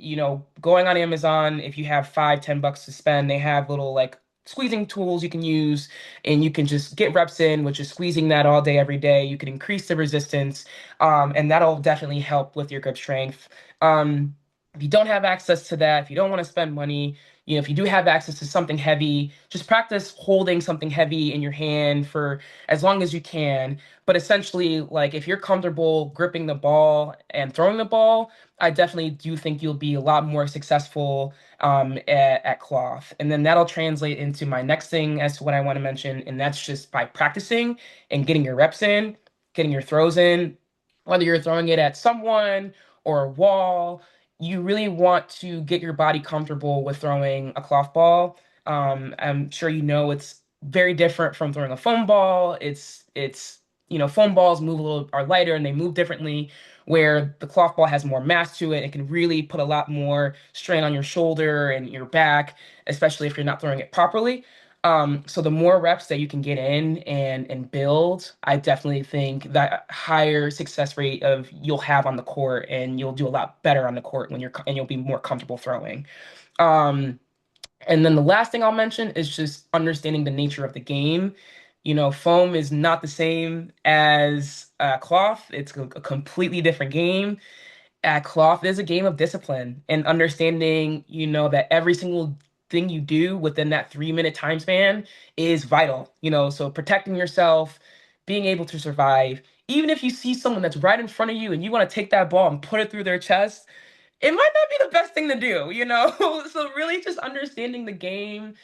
S2: going on Amazon. If you have $5, $10 to spend, they have little like squeezing tools you can use, and you can just get reps in, which is squeezing that all day, every day. You can increase the resistance, and that'll definitely help with your grip strength. If you don't have access to that, if you don't want to spend money, if you do have access to something heavy, just practice holding something heavy in your hand for as long as you can. But essentially, like, if you're comfortable gripping the ball and throwing the ball, I definitely do think you'll be a lot more successful, at cloth. And then that'll translate into my next thing as to what I want to mention, and that's just by practicing and getting your reps in, getting your throws in, whether you're throwing it at someone or a wall. You really want to get your body comfortable with throwing a cloth ball. I'm sure it's very different from throwing a foam ball. Foam balls are lighter, and they move differently, where the cloth ball has more mass to it. It can really put a lot more strain on your shoulder and your back, especially if you're not throwing it properly. So the more reps that you can get in and build, I definitely think that higher success rate of you'll have on the court, and you'll do a lot better on the court and you'll be more comfortable throwing. Um, and then the last thing I'll mention is just understanding the nature of the game. Foam is not the same as cloth. It's a completely different game. At cloth is a game of discipline and understanding, that every single thing you do within that 3-minute time span is vital. So protecting yourself, being able to survive, even if you see someone that's right in front of you and you want to take that ball and put it through their chest, it might not be the best thing to do. So really just understanding the game,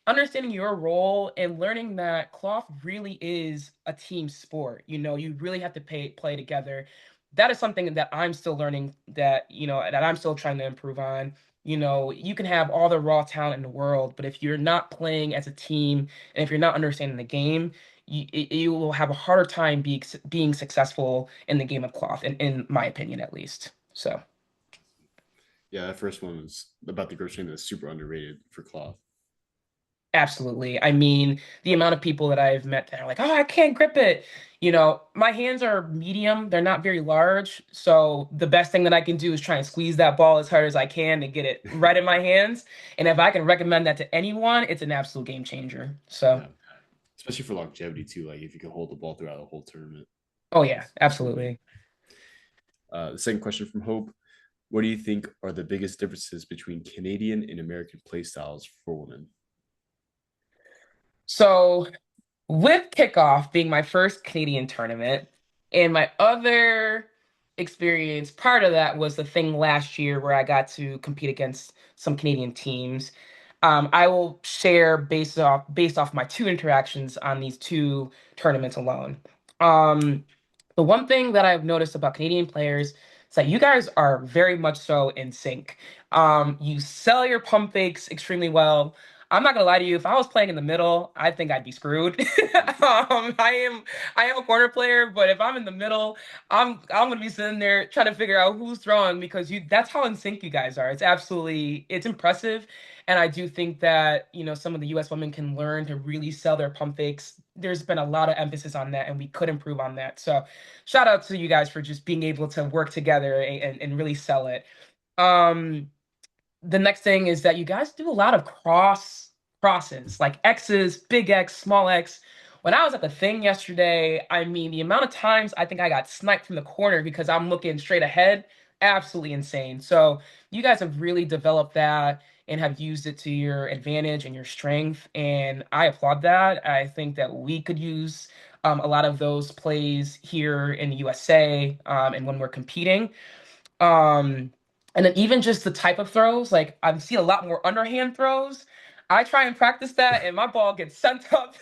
S2: understanding your role, and learning that cloth really is a team sport. You really have to play together. That is something that I'm still learning, that I'm still trying to improve on. You can have all the raw talent in the world, but if you're not playing as a team, and if you're not understanding the game, you will have a harder time being successful in the game of cloth, in my opinion, at least. So.
S1: Yeah, that first one was about the grip strength that's super underrated for cloth.
S2: Absolutely. I mean, the amount of people that I've met that are like, "Oh, I can't grip it." My hands are medium, they're not very large. So the best thing that I can do is try and squeeze that ball as hard as I can to get it right in my hands. And if I can recommend that to anyone, it's an absolute game changer. So,
S1: Yeah, especially for longevity too. Like if you can hold the ball throughout the whole tournament,
S2: Oh yeah,
S1: it's so good.
S2: absolutely.
S1: The second question from Hope: what do you think are the biggest differences between Canadian and American play styles for women?
S2: So with kickoff being my first Canadian tournament, and my other experience, part of that was the thing last year where I got to compete against some Canadian teams. I will share based off my two interactions on these two tournaments alone. Um, the one thing that I've noticed about Canadian players is that you guys are very much so in sync. You sell your pump fakes extremely well. I'm not gonna lie to you. If I was playing in the middle, I think I'd be screwed. I am a corner player, but if I'm in the middle, I'm gonna be sitting there trying to figure out who's throwing because you that's how in sync you guys are. It's impressive, and I do think that some of the U.S. women can learn to really sell their pump fakes. There's been a lot of emphasis on that, and we could improve on that. So, shout out to you guys for just being able to work together and really sell it. Um, the next thing is that you guys do a lot of crosses, like X's, big X, small X. When I was at the thing yesterday, I mean, the amount of times I think I got sniped from the corner because I'm looking straight ahead, absolutely insane. So you guys have really developed that and have used it to your advantage and your strength, and I applaud that. I think that we could use a lot of those plays here in the USA, and when we're competing. Um, and then even just the type of throws, like I see a lot more underhand throws. I try and practice that, and my ball gets sent up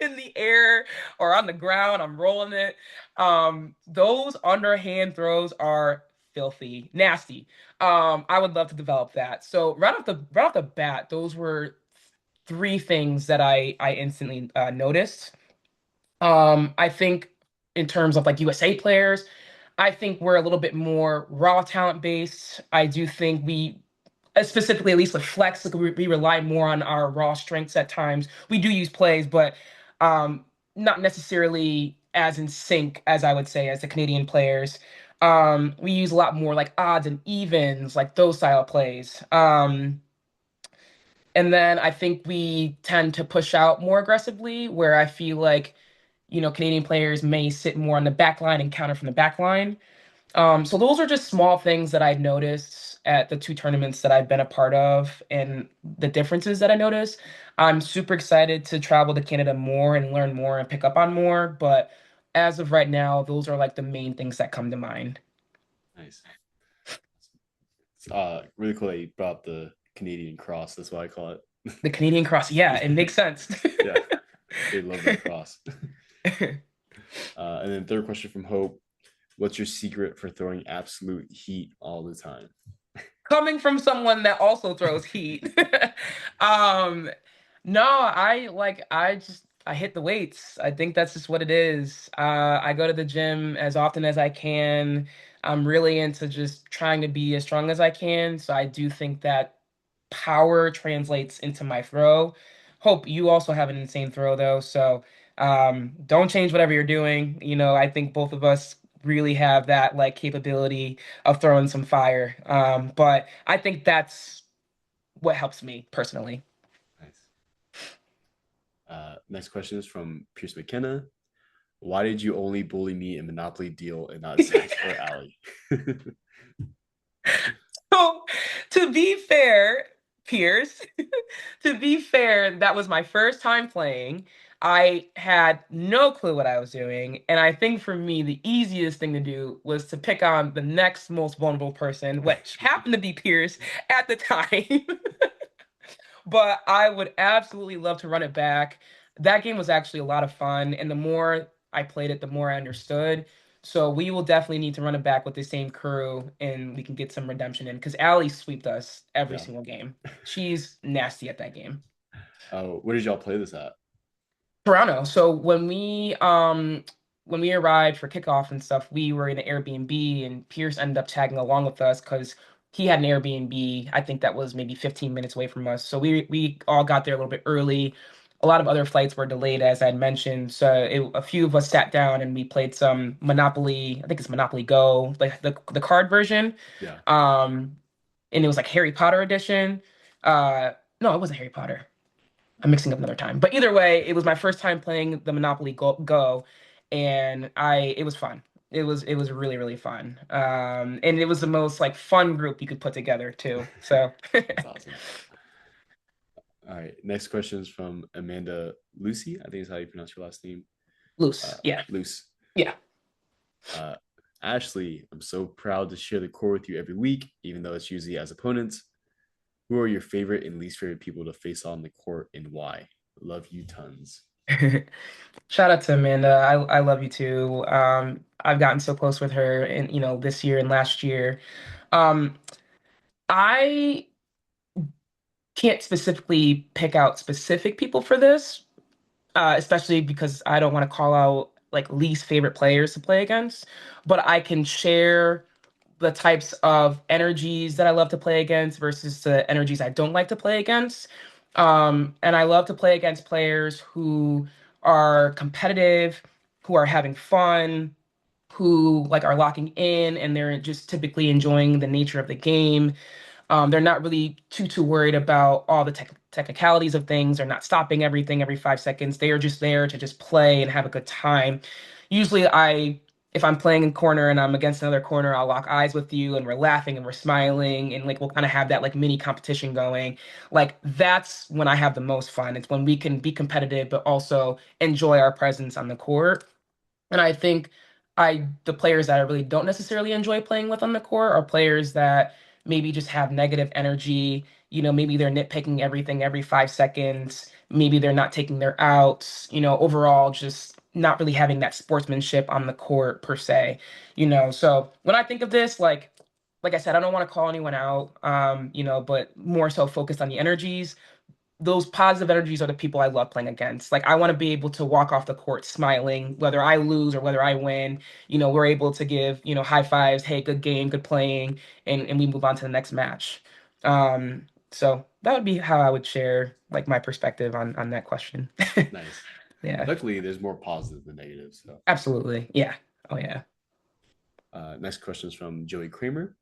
S2: in the air or on the ground. I'm rolling it. Those underhand throws are filthy, nasty. I would love to develop that. So right off the bat, those were three things that I instantly noticed. I think in terms of like USA players, I think we're a little bit more raw talent based. I do think specifically at least with flex, like we rely more on our raw strengths at times. We do use plays, but um, not necessarily as in sync as I would say as the Canadian players. We use a lot more like odds and evens, like those style plays. And then I think we tend to push out more aggressively, where I feel like Canadian players may sit more on the back line and counter from the back line. So those are just small things that I've noticed at the two tournaments that I've been a part of and the differences that I noticed. I'm super excited to travel to Canada more and learn more and pick up on more. But as of right now, those are like the main things that come to mind.
S1: Nice. It's really cool that you brought up the Canadian cross. That's why I call it.
S2: The Canadian cross, yeah, it makes sense.
S1: Yeah, they love that cross. And then third question from Hope: what's your secret for throwing absolute heat all the time?
S2: Coming from someone that also throws heat. um no, I hit the weights. I think that's just what it is. I go to the gym as often as I can. I'm really into just trying to be as strong as I can, so I do think that power translates into my throw. Hope you also have an insane throw though, so don't change whatever you're doing. I think both of us really have that like capability of throwing some fire. But I think that's what helps me personally.
S1: Nice. Next question is from Pierce McKenna. Why did you only bully me in Monopoly Deal and not Zach or Allie?
S2: So, to be fair, Pierce, to be fair, that was my first time playing. I had no clue what I was doing. And I think for me, the easiest thing to do was to pick on the next most vulnerable person, which happened to be Pierce at the time. But I would absolutely love to run it back. That game was actually a lot of fun. And the more I played it, the more I understood. So we will definitely need to run it back with the same crew and we can get some redemption in because Allie swept us every
S1: Yeah.
S2: single game. She's nasty at that game.
S1: Where did y'all play this at?
S2: Toronto. So when we arrived for kickoff and stuff, we were in an Airbnb and Pierce ended up tagging along with us because he had an Airbnb. I think that was maybe 15 minutes away from us. So we all got there a little bit early. A lot of other flights were delayed, as I mentioned. So a few of us sat down and we played some Monopoly. I think it's Monopoly Go, like the card version.
S1: Yeah.
S2: Um, and it was like Harry Potter edition. Uh, no, it wasn't Harry Potter. I'm mixing up another time. But either way, it was my first time playing the Monopoly Go, and I it was fun. It was really really fun. And it was the most like fun group you could put together too. So
S1: That's awesome. All right. Next question is from Amanda Lucy. I think is how you pronounce your last name.
S2: loose. Yeah.
S1: Luce.
S2: Yeah.
S1: Uh, Ashley, I'm so proud to share the core with you every week, even though it's usually as opponents. Who are your favorite and least favorite people to face on the court and why? Love you tons.
S2: Shout out to Amanda. I love you too. I've gotten so close with her and this year and last year. Um, I can't specifically pick out specific people for this, especially because I don't want to call out like least favorite players to play against, but I can share the types of energies that I love to play against versus the energies I don't like to play against. And I love to play against players who are competitive, who are having fun, who like are locking in and they're just typically enjoying the nature of the game. They're not really too worried about all the technicalities of things. They're not stopping everything every 5 seconds. They are just there to just play and have a good time. Usually, if I'm playing in corner and I'm against another corner, I'll lock eyes with you and we're laughing and we're smiling and like we'll kind of have that like mini competition going. Like that's when I have the most fun. It's when we can be competitive but also enjoy our presence on the court. And I think the players that I really don't necessarily enjoy playing with on the court are players that maybe just have negative energy. Maybe they're nitpicking everything every 5 seconds. Maybe they're not taking their outs. Overall, just not really having that sportsmanship on the court per se. So when I think of this, like I said, I don't want to call anyone out. But more so focused on the energies. Those positive energies are the people I love playing against. Like I want to be able to walk off the court smiling, whether I lose or whether I win. We're able to give, high fives, hey, good game, good playing, and we move on to the next match. So that would be how I would share like my perspective on that question.
S1: Nice.
S2: Yeah,
S1: Luckily, there's more positive than negative. So,
S2: absolutely. Yeah. Oh yeah.
S1: next question is from Joey Kramer.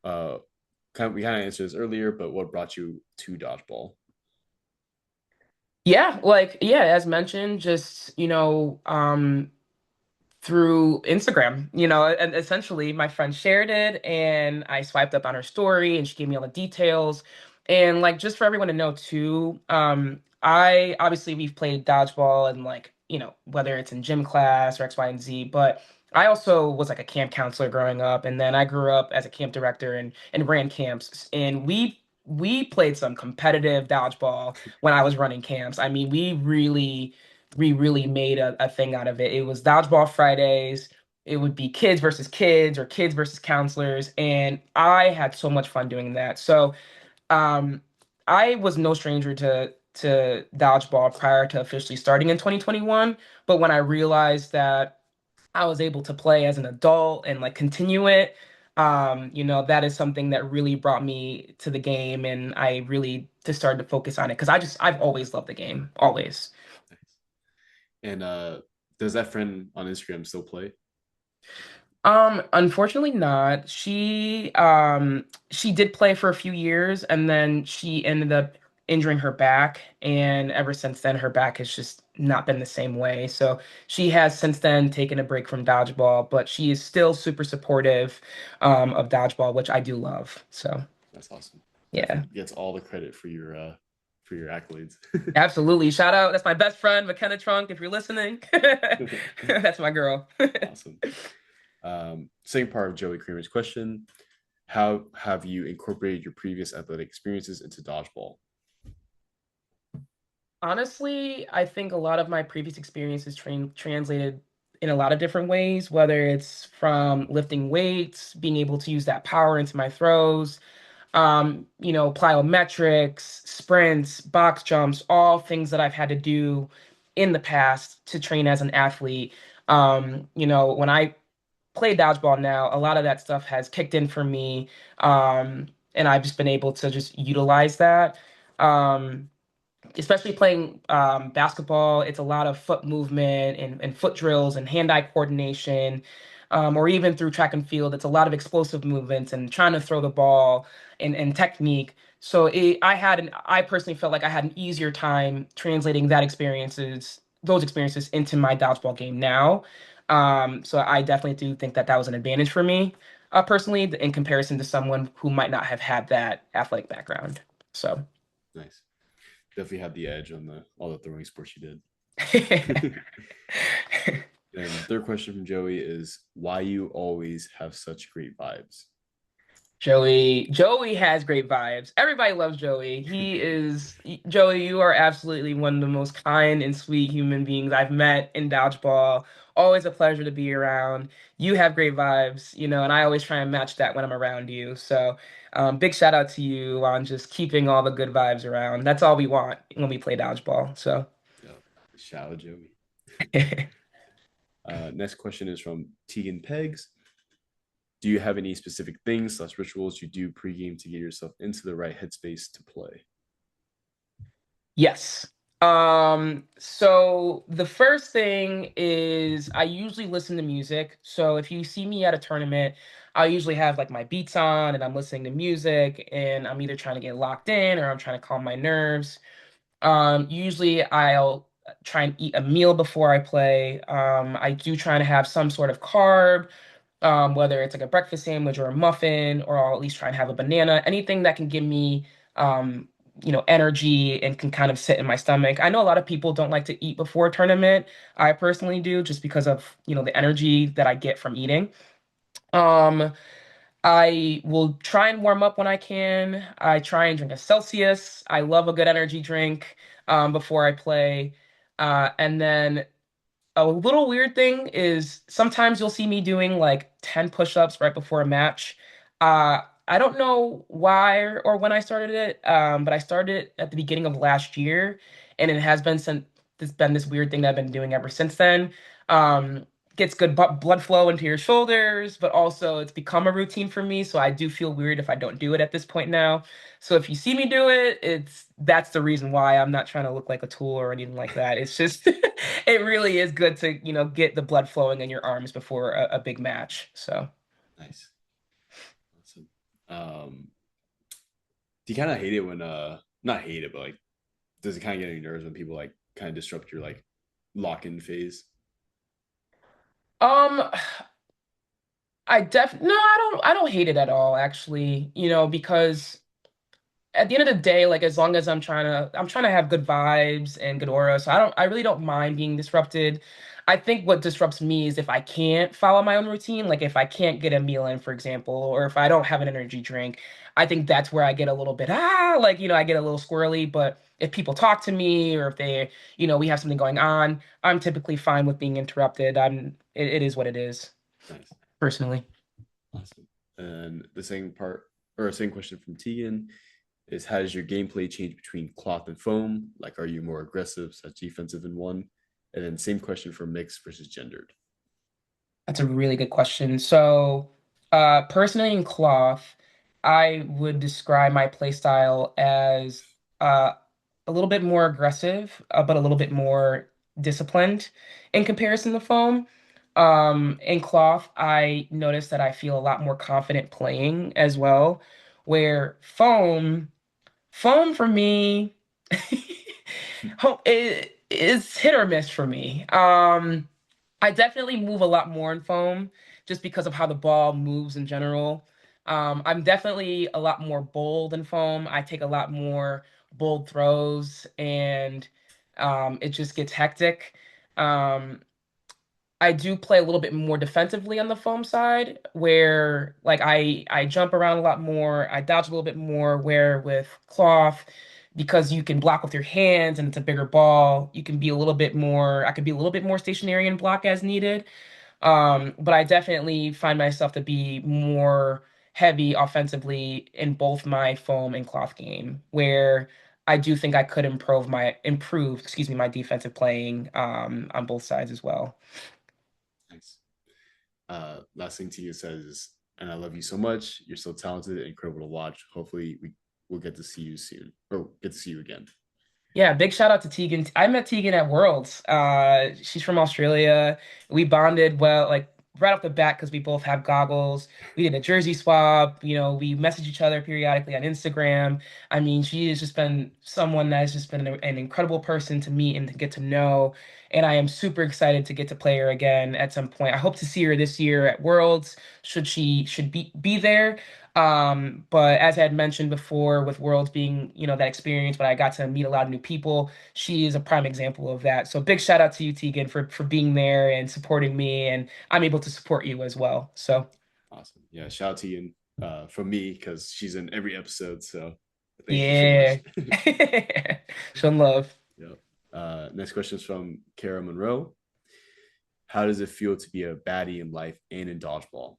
S1: Uh, we kind of answered this earlier, but what brought you to dodgeball?
S2: Yeah, like yeah, as mentioned, just through Instagram, and essentially my friend shared it and I swiped up on her story and she gave me all the details. And like just for everyone to know too, I obviously we've played dodgeball and like, whether it's in gym class or X, Y, and Z, but I also was like a camp counselor growing up and then I grew up as a camp director and ran camps and we played some competitive dodgeball when I was running camps. I mean, we really made a thing out of it. It was Dodgeball Fridays. It would be kids versus kids or kids versus counselors. And I had so much fun doing that. So um, I was no stranger to dodgeball prior to officially starting in 2021. But when I realized that I was able to play as an adult and like continue it, that is something that really brought me to the game. And I really just started to focus on it because I've always loved the game, always.
S1: And does that friend on Instagram still play?
S2: Unfortunately not. She did play for a few years and then she ended up injuring her back and ever since then her back has just not been the same way. So she has since then taken a break from dodgeball, but she is still super supportive of dodgeball, which I do love. So,
S1: That's awesome.
S2: yeah.
S1: Definitely gets all the credit for your accolades.
S2: Absolutely. Shout out. That's my best friend, McKenna Trunk, if you're listening. That's my girl.
S1: Awesome. Second part of Joey Kramer's question: how have you incorporated your previous athletic experiences into dodgeball?
S2: Honestly, I think a lot of my previous experiences translated in a lot of different ways, whether it's from lifting weights, being able to use that power into my throws, plyometrics, sprints, box jumps, all things that I've had to do in the past to train as an athlete. When I play dodgeball now, a lot of that stuff has kicked in for me, and I've just been able to just utilize that. Um, especially playing basketball, it's a lot of foot movement and foot drills and hand-eye coordination, or even through track and field, it's a lot of explosive movements and trying to throw the ball and technique. So I personally felt like I had an easier time translating those experiences into my dodgeball game now. So I definitely do think that that was an advantage for me, personally, in comparison to someone who might not have had that athletic background. So.
S1: Nice. Definitely had the edge on the all the throwing sports you did. And third question from Joey is why you always have such great vibes.
S2: Joey has great vibes. Everybody loves Joey. Joey, you are absolutely one of the most kind and sweet human beings I've met in dodgeball. Always a pleasure to be around. You have great vibes, and I always try and match that when I'm around you. So, big shout out to you on just keeping all the good vibes around. That's all we want when we play dodgeball. So,
S1: Yep. Shout out Joey. Next question is from Tegan Pegs. Do you have any specific things / rituals you do pregame to get yourself into the right headspace to play?
S2: yes. So the first thing is I usually listen to music. So if you see me at a tournament, I usually have like my beats on and I'm listening to music and I'm either trying to get locked in or I'm trying to calm my nerves. Usually I'll try and eat a meal before I play. I do try to have some sort of carb, whether it's like a breakfast sandwich or a muffin, or I'll at least try and have a banana, anything that can give me, energy and can kind of sit in my stomach. I know a lot of people don't like to eat before a tournament. I personally do just because of, the energy that I get from eating. Um, I will try and warm up when I can. I try and drink a Celsius. I love a good energy drink, before I play. And then a little weird thing is sometimes you'll see me doing like 10 push-ups right before a match. I don't know why or when I started it, but I started it at the beginning of last year, and it has been this weird thing that I've been doing ever since then. Um, Gets good blood flow into your shoulders, but also it's become a routine for me, so I do feel weird if I don't do it at this point now. So if you see me do it, that's the reason why. I'm not trying to look like a tool or anything like that. It's just it really is good to, get the blood flowing in your arms before a big match. So
S1: Nice. Awesome. Do you kind of hate it when not hate it, but like does it kind of get any nerves when people like kind of disrupt your like lock-in phase?
S2: um no, I don't hate it at all, actually, because at the end of the day, like as long as I'm trying to have good vibes and good aura, so I really don't mind being disrupted. I think what disrupts me is if I can't follow my own routine, like if I can't get a meal in, for example, or if I don't have an energy drink. I think that's where I get a little bit like, I get a little squirrely. But if people talk to me or if we have something going on, I'm typically fine with being interrupted. It is what it is,
S1: Nice.
S2: personally.
S1: Awesome. And the same question from Tegan is how does your gameplay change between cloth and foam? Like, are you more aggressive, such defensive in one? And then same question for mixed versus gendered.
S2: That's a really good question. So, personally in cloth, I would describe my playstyle as uh, a little bit more aggressive, but a little bit more disciplined in comparison to foam. In cloth, I noticed that I feel a lot more confident playing as well, where foam for me, it is hit or miss for me. I definitely move a lot more in foam just because of how the ball moves in general. I'm definitely a lot more bold in foam. I take a lot more bold throws and it just gets hectic. Um, I do play a little bit more defensively on the foam side, where like I jump around a lot more, I dodge a little bit more. Where with cloth, because you can block with your hands and it's a bigger ball, you can be a little bit more. I could be a little bit more stationary and block as needed. But I definitely find myself to be more heavy offensively in both my foam and cloth game, where I do think I could excuse me, my defensive playing on both sides as well.
S1: Nice. Last thing Tia says, and I love you so much. You're so talented and incredible to watch. Hopefully, we will get to see you soon or get to see you again.
S2: Yeah, big shout out to Tegan. I met Tegan at Worlds. She's from Australia. We bonded well, like right off the bat because we both have goggles. We did a jersey swap. We message each other periodically on Instagram. I mean, she has just been someone that has just been an incredible person to meet and to get to know. And I am super excited to get to play her again at some point. I hope to see her this year at Worlds. Should be there. But as I had mentioned before, with Worlds being, that experience, but I got to meet a lot of new people. She is a prime example of that. So big shout out to you, Tegan, for being there and supporting me, and I'm able to support you as well. So
S1: Awesome. Yeah, shout out to Ian from me because she's in every episode. So thank you so much.
S2: yeah, showing love.
S1: Yep. Next question is from Kara Monroe. How does it feel to be a baddie in life and in dodgeball?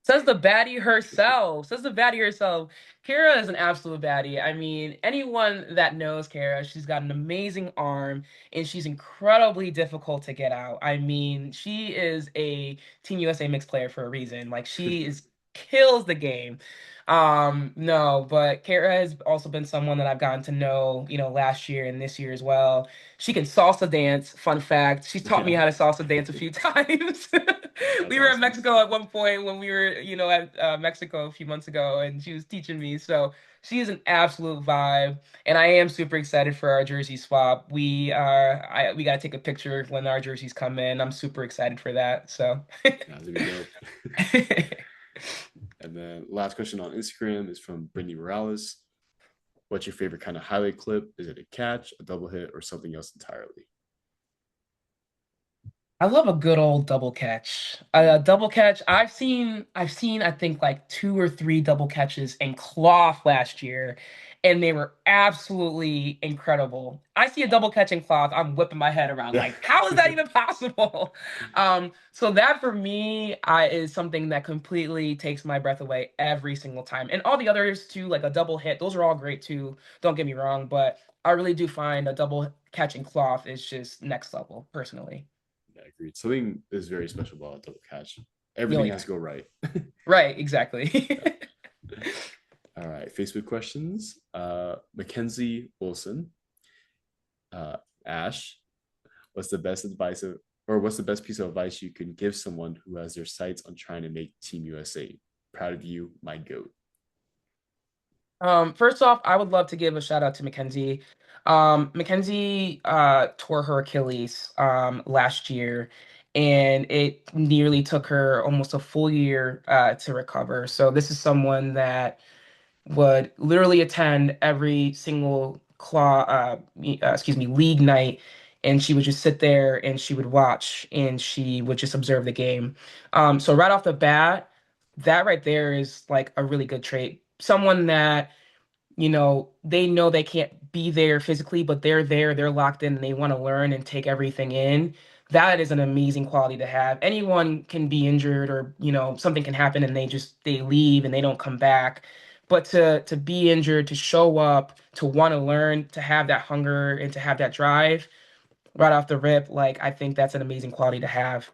S2: Says the baddie herself. Says the baddie herself. Kara is an absolute baddie. I mean, anyone that knows Kara, she's got an amazing arm and she's incredibly difficult to get out. I mean, she is a Team USA mixed player for a reason. Like she is kills the game. No, but Kara has also been someone that I've gotten to know, last year and this year as well. She can salsa dance. Fun fact. She's taught me
S1: Yeah,
S2: how to salsa dance a few times.
S1: that's
S2: We were in
S1: awesome.
S2: Mexico at one point when we were, at Mexico a few months ago, and she was teaching me. So she is an absolute vibe, and I am super excited for our jersey swap. We got to take a picture when our jerseys come in. I'm super excited for that. So.
S1: That's gonna be dope. And then last question on Instagram is from Brittany Morales. What's your favorite kind of highlight clip? Is it a catch, a double hit, or something else entirely?
S2: I love a good old double catch. A
S1: Mm,
S2: double catch. I've seen, I think like two or three double catches in cloth last year, and they were absolutely incredible. I see a double catch in cloth, I'm whipping my head around
S1: yeah.
S2: like, how is that even possible? So that for me, is something that completely takes my breath away every single time. And all the others too, like a double hit, those are all great too. Don't get me wrong, but I really do find a double catch in cloth is just next level, personally.
S1: Yeah, agreed. Something is very special about a double catch.
S2: Oh
S1: Everything has
S2: yeah.
S1: to go right.
S2: Right, exactly.
S1: Yeah. All right. Facebook questions. Mackenzie Wilson. Ash, what's the best advice of, or what's the best piece of advice you can give someone who has their sights on trying to make Team USA? Proud of you, my goat.
S2: First off, I would love to give a shout out to Mackenzie. Mackenzie tore her Achilles last year, and it nearly took her almost a full year to recover. So this is someone that would literally attend every single league night, and she would just sit there and she would watch and she would just observe the game. So right off the bat, that right there is like a really good trait. Someone that they know they can't be there physically, but they're there, they're locked in, and they want to learn and take everything in. That is an amazing quality to have. Anyone can be injured or, something can happen and they leave and they don't come back. But to be injured, to show up, to want to learn, to have that hunger and to have that drive right off the rip, like I think that's an amazing quality to have.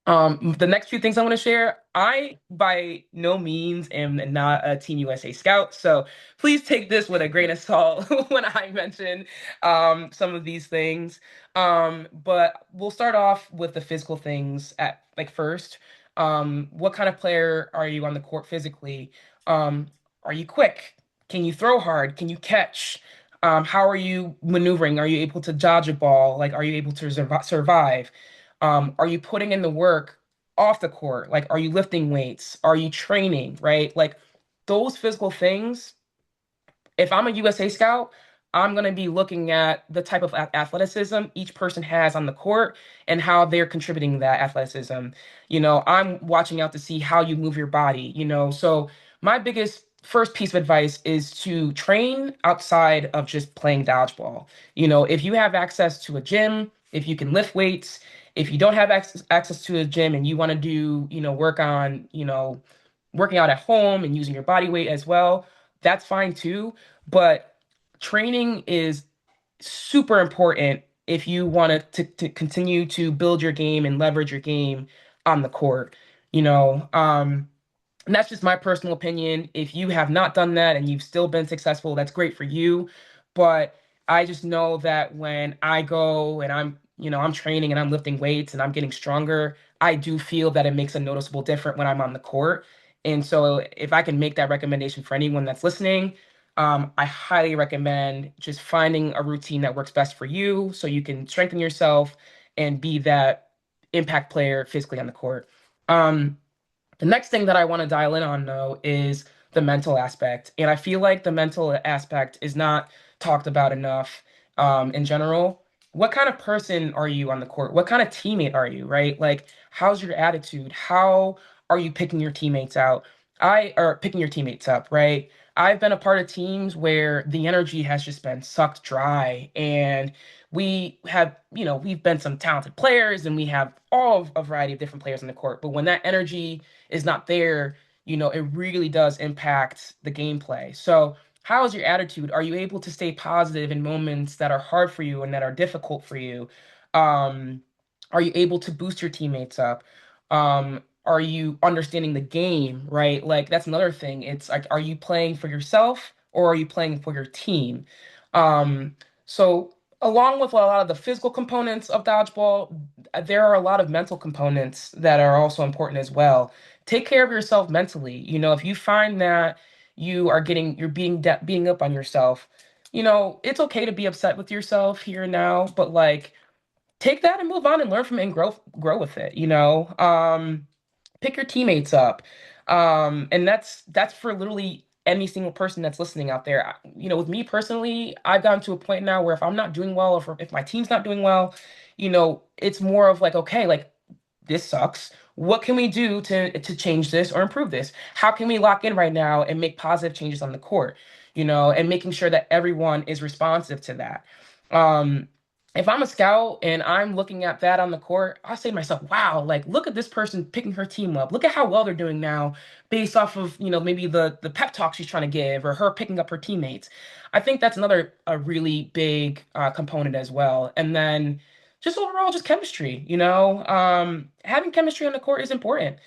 S2: The next few things I want to share, I by no means am not a Team USA scout, so please take this with a grain of salt when I mention some of these things. But we'll start off with the physical things at like first. What kind of player are you on the court physically? Um, are you quick? Can you throw hard? Can you catch? How are you maneuvering? Are you able to dodge a ball? Like, are you able to survive? Are you putting in the work off the court? Like, are you lifting weights? Are you training, right? Like, those physical things, if I'm a USA scout, I'm going to be looking at the type of athleticism each person has on the court and how they're contributing that athleticism. I'm watching out to see how you move your body, So, my biggest first piece of advice is to train outside of just playing dodgeball. If you have access to a gym, if you can lift weights, if you don't have access to a gym and you want to do, work on, working out at home and using your body weight as well, that's fine too. But training is super important if you want to continue to build your game and leverage your game on the court. You know, um, and that's just my personal opinion. If you have not done that and you've still been successful, that's great for you. But I just know that when I go and I'm training and I'm lifting weights and I'm getting stronger, I do feel that it makes a noticeable difference when I'm on the court. And so if I can make that recommendation for anyone that's listening, I highly recommend just finding a routine that works best for you so you can strengthen yourself and be that impact player physically on the court. Um, the next thing that I want to dial in on, though, is the mental aspect. And I feel like the mental aspect is not talked about enough in general. What kind of person are you on the court? What kind of teammate are you, right? Like, how's your attitude? How are you picking your teammates out? Or picking your teammates up, right? I've been a part of teams where the energy has just been sucked dry, and we've been some talented players, and we have all of a variety of different players on the court. But when that energy is not there, it really does impact the gameplay. So, how is your attitude? Are you able to stay positive in moments that are hard for you and that are difficult for you? Um, are you able to boost your teammates up? Are you understanding the game, right? Like that's another thing. It's like, are you playing for yourself or are you playing for your team? So along with a lot of the physical components of dodgeball, there are a lot of mental components that are also important as well. Take care of yourself mentally. If you find that you're being up on yourself, it's okay to be upset with yourself here and now, but like take that and move on and learn from it and grow with it. Pick your teammates up. And that's for literally any single person that's listening out there. With me personally, I've gotten to a point now where if I'm not doing well, or if my team's not doing well, it's more of like, okay, like this sucks. What can we do to change this or improve this? How can we lock in right now and make positive changes on the court? And making sure that everyone is responsive to that. Um, if I'm a scout and I'm looking at that on the court, I say to myself, wow, like look at this person picking her team up. Look at how well they're doing now based off of, maybe the pep talk she's trying to give or her picking up her teammates. I think that's another a really big component as well. And then just overall just chemistry, having chemistry on the court is important.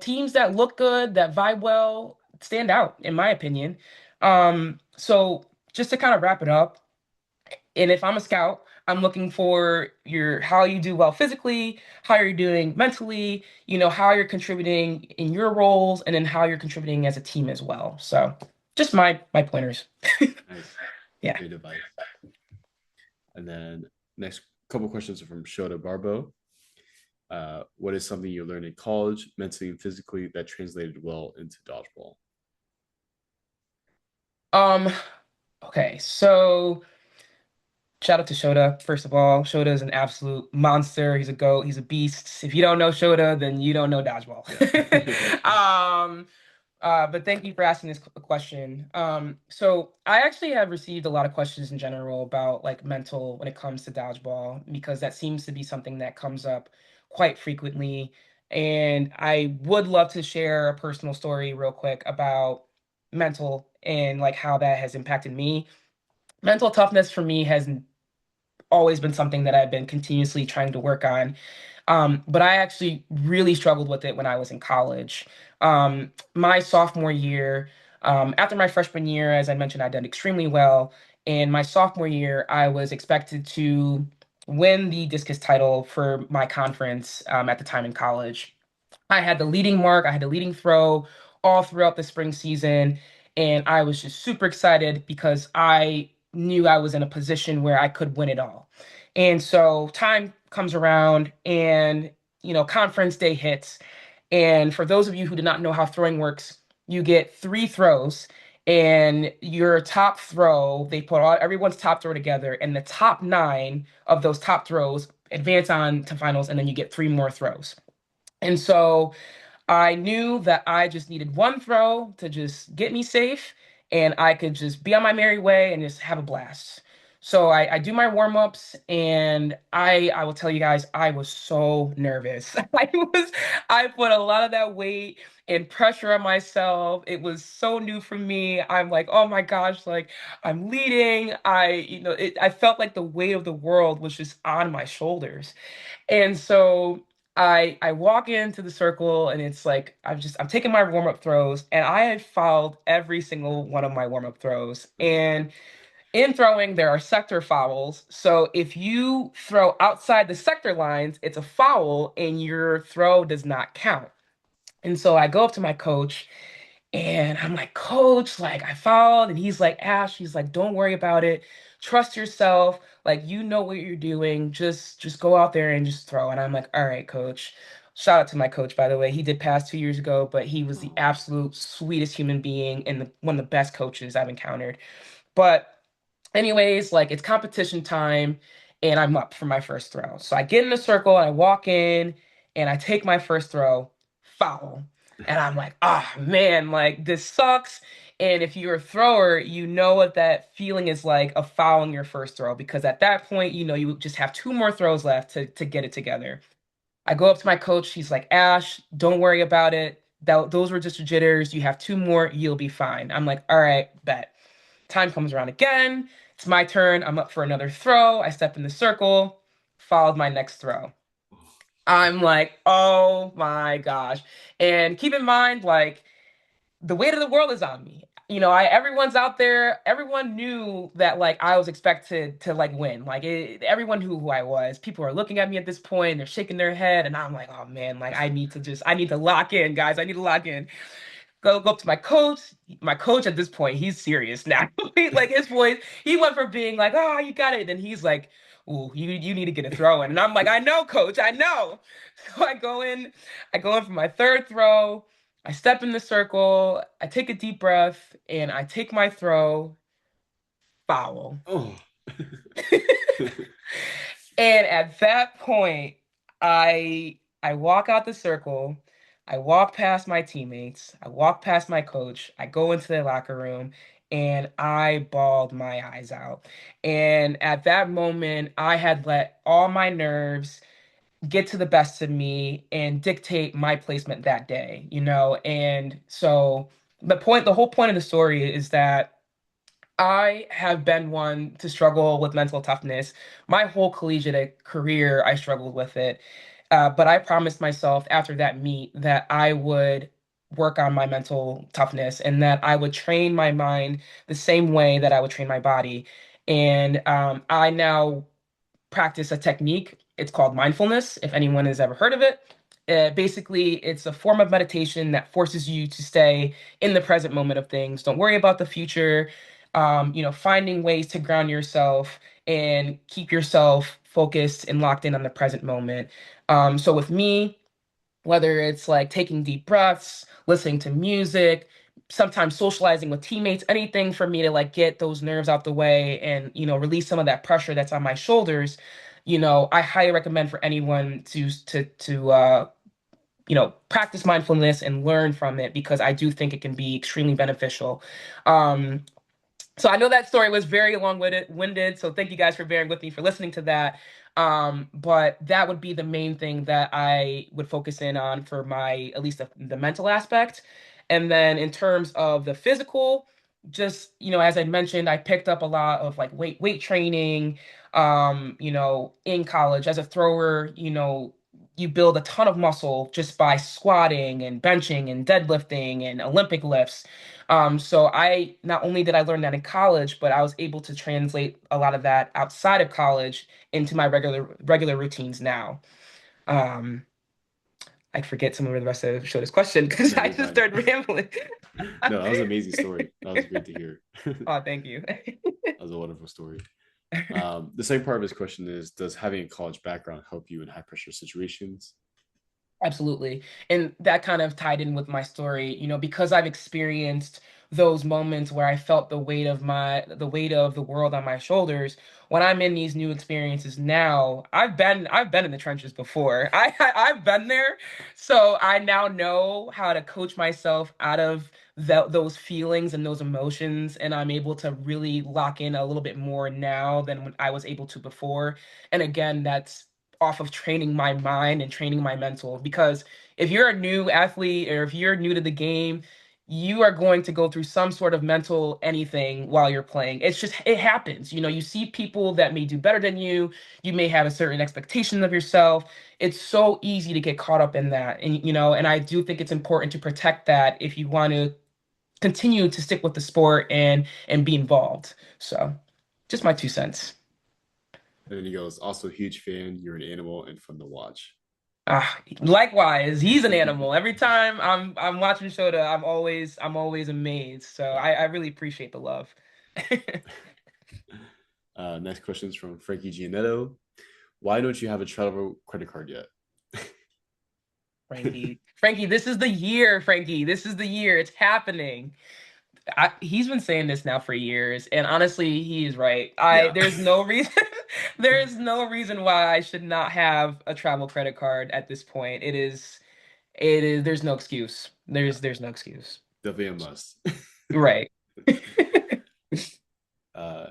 S2: Teams that look good, that vibe well, stand out in my opinion. So just to kind of wrap it up, and if I'm a scout, I'm looking for your how you do well physically, how you're doing mentally, how you're contributing in your roles, and then how you're contributing as a team as well. So just my pointers.
S1: Nice.
S2: Yeah.
S1: Great advice. And then next couple questions are from Shota Barbo. What is something you learned in college, mentally and physically, that translated well into dodgeball?
S2: Um, okay, so shout out to Shota, first of all. Shota is an absolute monster. He's a goat. He's a beast. If you don't know Shota, then you don't know dodgeball.
S1: Yeah.
S2: But thank you for asking this question. So I actually have received a lot of questions in general about like mental when it comes to dodgeball because that seems to be something that comes up quite frequently. And I would love to share a personal story real quick about mental and like how that has impacted me. Mental toughness for me has always been something that I've been continuously trying to work on. But I actually really struggled with it when I was in college. My sophomore year, after my freshman year, as I mentioned, I did extremely well. And my sophomore year, I was expected to win the discus title for my conference at the time in college. I had the leading mark, I had the leading throw all throughout the spring season. And I was just super excited because I knew I was in a position where I could win it all. And so time comes around and, conference day hits. And for those of you who do not know how throwing works, you get three throws. And your top throw, they put everyone's top throw together, and the top nine of those top throws advance on to finals, and then you get three more throws. And so I knew that I just needed one throw to just get me safe and I could just be on my merry way and just have a blast. So I do my warm-ups and I will tell you guys, I was so nervous. I put a lot of that weight and pressure on myself. It was so new for me. I'm like, oh my gosh, like I'm leading. I felt like the weight of the world was just on my shoulders. And so I walk into the circle and it's like I'm taking my warm-up throws and I had fouled every single one of my warm-up throws.
S1: Oh,
S2: And In throwing, there are sector fouls. So if you throw outside the sector lines, it's a foul and your throw does not count. And so I go up to my coach and I'm like, Coach, like I fouled. And he's like, Ash, he's like, don't worry about it. Trust yourself. Like you know what you're doing. Just go out there and just throw. And I'm like, all right, coach. Shout out to my coach, by the way. He did pass 2 years ago, but he was the
S1: Oh.
S2: absolute sweetest human being and one of the best coaches I've encountered. But anyways, like it's competition time and I'm up for my first throw. So I get in a circle and I walk in and I take my first throw, foul. And I'm like, ah, man, like this sucks. And if you're a thrower, you know what that feeling is like of fouling your first throw because at that point, you know, you just have two more throws left to get it together. I go up to my coach. He's like, Ash, don't worry about it. Those were just jitters. You have two more. You'll be fine. I'm like, all right, bet. Time comes around again. It's my turn. I'm up for another throw. I step in the circle, followed my next throw. I'm like, oh my gosh. And keep in mind, like, the weight of the world is on me. You know, everyone's out there. Everyone knew that like I was expected to like win. Like everyone knew who I was. People are looking at me at this point. They're shaking their head, and I'm like, oh man, like I need to lock in, guys. I need to lock in. Go up to my coach. My coach at this point, he's serious now. Like his voice, he went from being like, "Oh, you got it," and he's like, "Ooh, you need to get a throw in." And I'm like, "I know, coach, I know." So I go in for my third throw. I step in the circle. I take a deep breath, and I take my throw. Foul.
S1: Oh.
S2: And at that point, I walk out the circle. I walk past my teammates. I walk past my coach. I go into the locker room and I bawled my eyes out. And at that moment, I had let all my nerves get to the best of me and dictate my placement that day, you know? And so the whole point of the story is that I have been one to struggle with mental toughness. My whole collegiate career, I struggled with it. But I promised myself after that meet that I would work on my mental toughness and that I would train my mind the same way that I would train my body. And I now practice a technique. It's called mindfulness, if anyone has ever heard of it. Basically, it's a form of meditation that forces you to stay in the present moment of things. Don't worry about the future. You know, finding ways to ground yourself and keep yourself focused and locked in on the present moment. So with me, whether it's like taking deep breaths, listening to music, sometimes socializing with teammates, anything for me to like get those nerves out the way and, you know, release some of that pressure that's on my shoulders, you know, I highly recommend for anyone to you know, practice mindfulness and learn from it because I do think it can be extremely beneficial. Um, so I know that story was very long-winded, so thank you guys for bearing with me for listening to that. But that would be the main thing that I would focus in on for my at least the mental aspect. And then in terms of the physical, just you know, as I mentioned, I picked up a lot of like weight training. You know, in college as a thrower, you know, you build a ton of muscle just by squatting and benching and deadlifting and Olympic lifts. So I not only did I learn that in college, but I was able to translate a lot of that outside of college into my regular routines now. Um, I forget some of the rest of show this question because
S1: No,
S2: I
S1: you're
S2: just
S1: fine.
S2: started rambling.
S1: No, that was an amazing story. That was great to hear. That
S2: Oh, thank you.
S1: was a wonderful story. The second part of his question is, does having a college background help you in high pressure situations?
S2: Absolutely. And that kind of tied in with my story, you know, because I've experienced those moments where I felt the weight of the world on my shoulders. When I'm in these new experiences now, I've been in the trenches before. I've been there. So I now know how to coach myself out of those feelings and those emotions. And I'm able to really lock in a little bit more now than when I was able to before. And again, that's off of training my mind and training my mental because if you're a new athlete or if you're new to the game, you are going to go through some sort of mental anything while you're playing. It's just it happens. You know, you see people that may do better than you may have a certain expectation of yourself. It's so easy to get caught up in that. And you know, and I do think it's important to protect that if you want to continue to stick with the sport and be involved. So Just my 2 cents.
S1: And then he goes, also a huge fan. You're an animal and fun to watch.
S2: Likewise, he's an animal. Every time I'm watching Shota, I'm always amazed. So I really appreciate the love.
S1: Next question is from Frankie Gianetto. Why don't you have a travel credit card yet?
S2: Frankie, this is the year, Frankie. This is the year. It's happening. He's been saying this now for years, and honestly, he is right.
S1: Yeah.
S2: There's no reason there's no reason why I should not have a travel credit card at this point. It is there's no excuse. There's no excuse.
S1: Definitely a must.
S2: Right.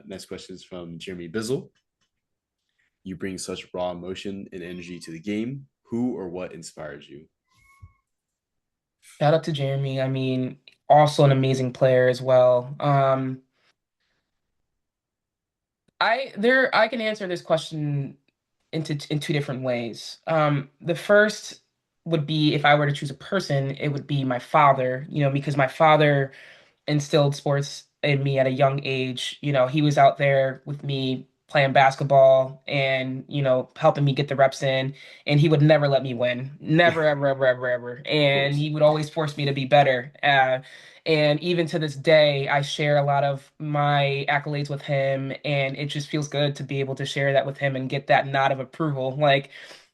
S1: Next question is from Jeremy Bizzle. You bring such raw emotion and energy to the game. Who or what inspires you?
S2: Shout out to Jeremy. I mean, also an amazing player as well. I can answer this question in two different ways. The first would be if I were to choose a person, it would be my father, because my father instilled sports in me at a young age. He was out there with me playing basketball and, helping me get the reps in. And he would never let me win. Never, ever, ever, ever, ever.
S1: Of
S2: And
S1: course.
S2: he would always force me to be better. And even to this day, I share a lot of my accolades with him. And it just feels good to be able to share that with him and get that nod of approval. Like,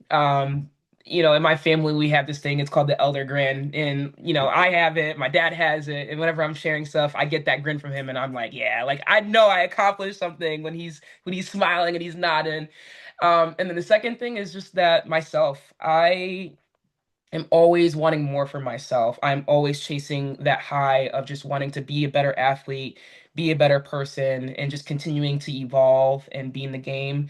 S2: um, in my family, we have this thing. It's called the elder grin, and I have it. My dad has it, and whenever I'm sharing stuff, I get that grin from him, and I'm like, yeah, like I know I accomplished something when he's smiling and he's nodding. And then the second thing is just that myself. I am always wanting more for myself. I'm always chasing that high of just wanting to be a better athlete, be a better person, and just continuing to evolve and be in the game.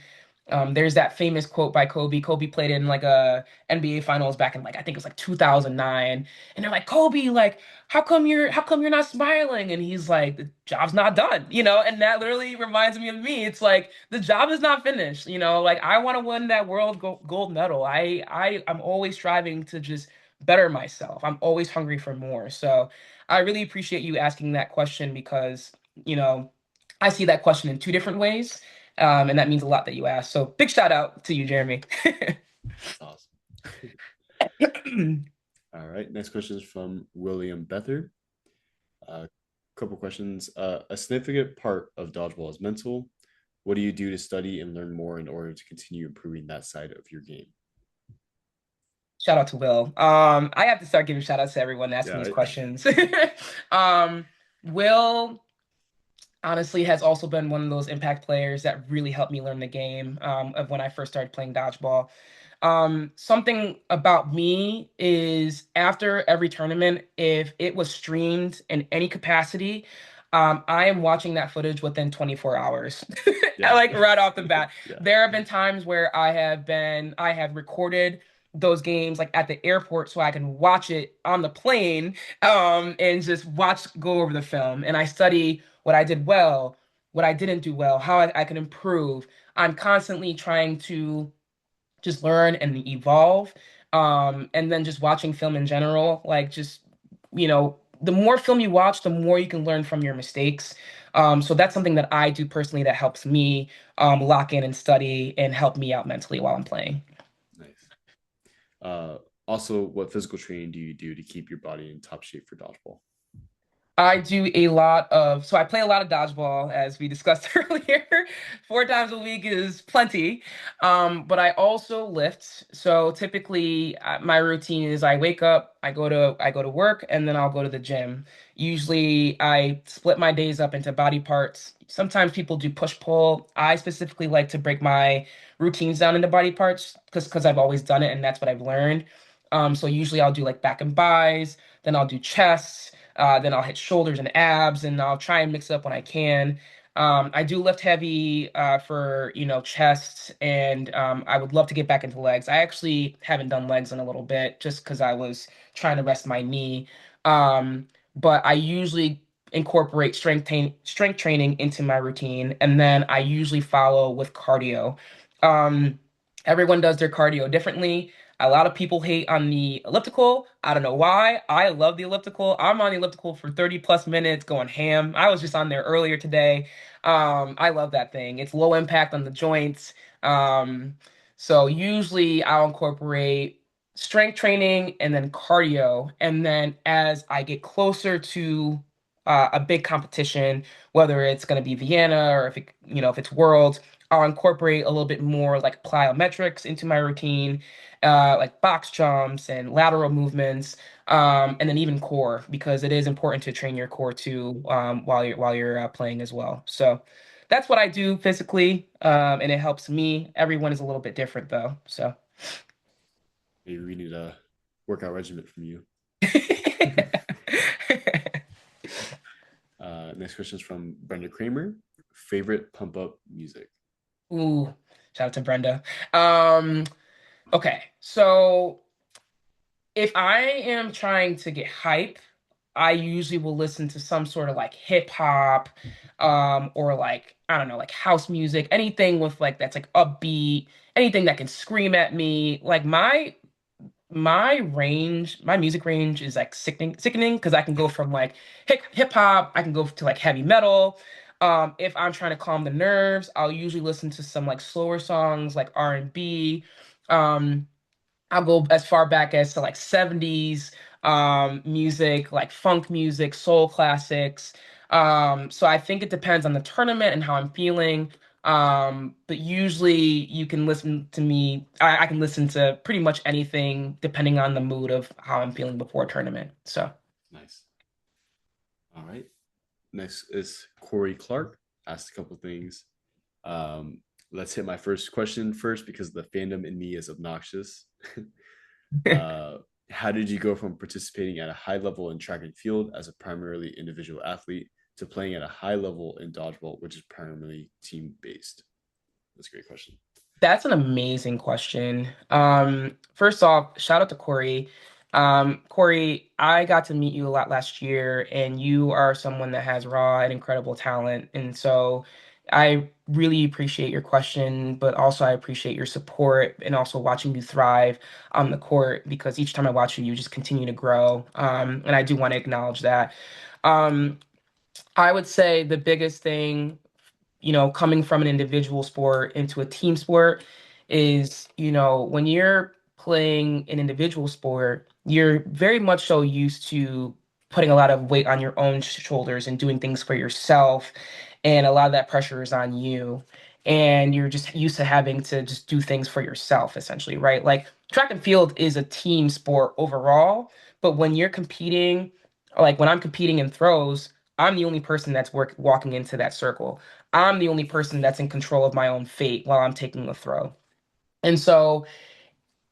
S2: There's that famous quote by Kobe. Kobe played in like a NBA Finals back in like I think it was like 2009, and they're like, Kobe, like, how come you're not smiling? And he's like, the job's not done, And that literally reminds me of me. It's like the job is not finished, Like I want to win that gold medal. I'm always striving to just better myself. I'm always hungry for more. So I really appreciate you asking that question because you know I see that question in two different ways. And that means a lot that you asked. So big shout out to you, Jeremy.
S1: That's awesome. All right. Next question is from William Bether. A couple questions. A significant part of dodgeball is mental. What do you do to study and learn more in order to continue improving that side of your game?
S2: Shout out to Will. I have to start giving shout outs to everyone asking
S1: Yeah.
S2: these questions. um, Will honestly has also been one of those impact players that really helped me learn the game of when I first started playing dodgeball. Something about me is after every tournament, if it was streamed in any capacity, I am watching that footage within 24 hours. I
S1: Yeah.
S2: like right off the bat.
S1: Yeah.
S2: There have been times where I have recorded those games like at the airport so I can watch it on the plane and just go over the film. And I study what I did well, what I didn't do well, how I can improve. I'm constantly trying to just learn and evolve. And then just watching film in general, like just, the more film you watch, the more you can learn from your mistakes. So that's something that I do personally that helps me lock in and study and help me out mentally while I'm playing.
S1: Nice. Uh, Also, what physical training do you do to keep your body in top shape for dodgeball?
S2: So I play a lot of dodgeball, as we discussed earlier. 4 times a week is plenty. But I also lift. So typically, my routine is I wake up, I go to work, and then I'll go to the gym. Usually, I split my days up into body parts. Sometimes people do push pull. I specifically like to break my routines down into body parts because I've always done it, and that's what I've learned. So usually I'll do like back and buys, then I'll do chest. Then I'll hit shoulders and abs, and I'll try and mix up when I can. I do lift heavy for chest, and I would love to get back into legs. I actually haven't done legs in a little bit just because I was trying to rest my knee. But I usually incorporate strength training into my routine, and then I usually follow with cardio. Um, Everyone does their cardio differently. A lot of people hate on the elliptical. I don't know why. I love the elliptical. I'm on the elliptical for 30 plus minutes going ham. I was just on there earlier today. I love that thing. It's low impact on the joints. So usually I'll incorporate strength training and then cardio. And then as I get closer to a big competition, whether it's going to be Vienna or if it's Worlds, I'll incorporate a little bit more like plyometrics into my routine, like box jumps and lateral movements, and then even core because it is important to train your core too while you're playing as well. So that's what I do physically, and it helps me. Everyone is a little bit different though, so.
S1: Maybe we need a workout regimen from you. Next question is from Brenda Kramer. Favorite pump up music?
S2: Ooh, shout out to Brenda. Um, okay, so if I am trying to get hype, I usually will listen to some sort of like hip hop, or like I don't know, like house music, anything with like that's like upbeat, anything that can scream at me. Like my music range is like sickening because I can go from like hip hop, I can go to like heavy metal. If I'm trying to calm the nerves, I'll usually listen to some like slower songs like R&B. Um, I'll go as far back as to like 70s music, like funk music, soul classics. So I think it depends on the tournament and how I'm feeling. But usually you can listen to me. I can listen to pretty much anything depending on the mood of how I'm feeling before a tournament. So
S1: Nice. All right. Next is Corey Clark. Asked a couple things. Um, let's hit my first question first because the fandom in me is obnoxious. uh, how did you go from participating at a high level in track and field as a primarily individual athlete to playing at a high level in dodgeball, which is primarily team based? That's a great question.
S2: That's an amazing question. First off, shout out to Corey. Corey, I got to meet you a lot last year, and you are someone that has raw and incredible talent. And so I really appreciate your question, but also I appreciate your support and also watching you thrive on the court because each time I watch you, you just continue to grow. And I do want to acknowledge that. Um, I would say the biggest thing coming from an individual sport into a team sport is, when you're playing an individual sport, you're very much so used to putting a lot of weight on your own shoulders and doing things for yourself. And a lot of that pressure is on you. And you're just used to having to just do things for yourself, essentially, right? Like track and field is a team sport overall, but when you're competing, like when I'm competing in throws, I'm the only person that's walking into that circle. I'm the only person that's in control of my own fate while I'm taking the throw. And so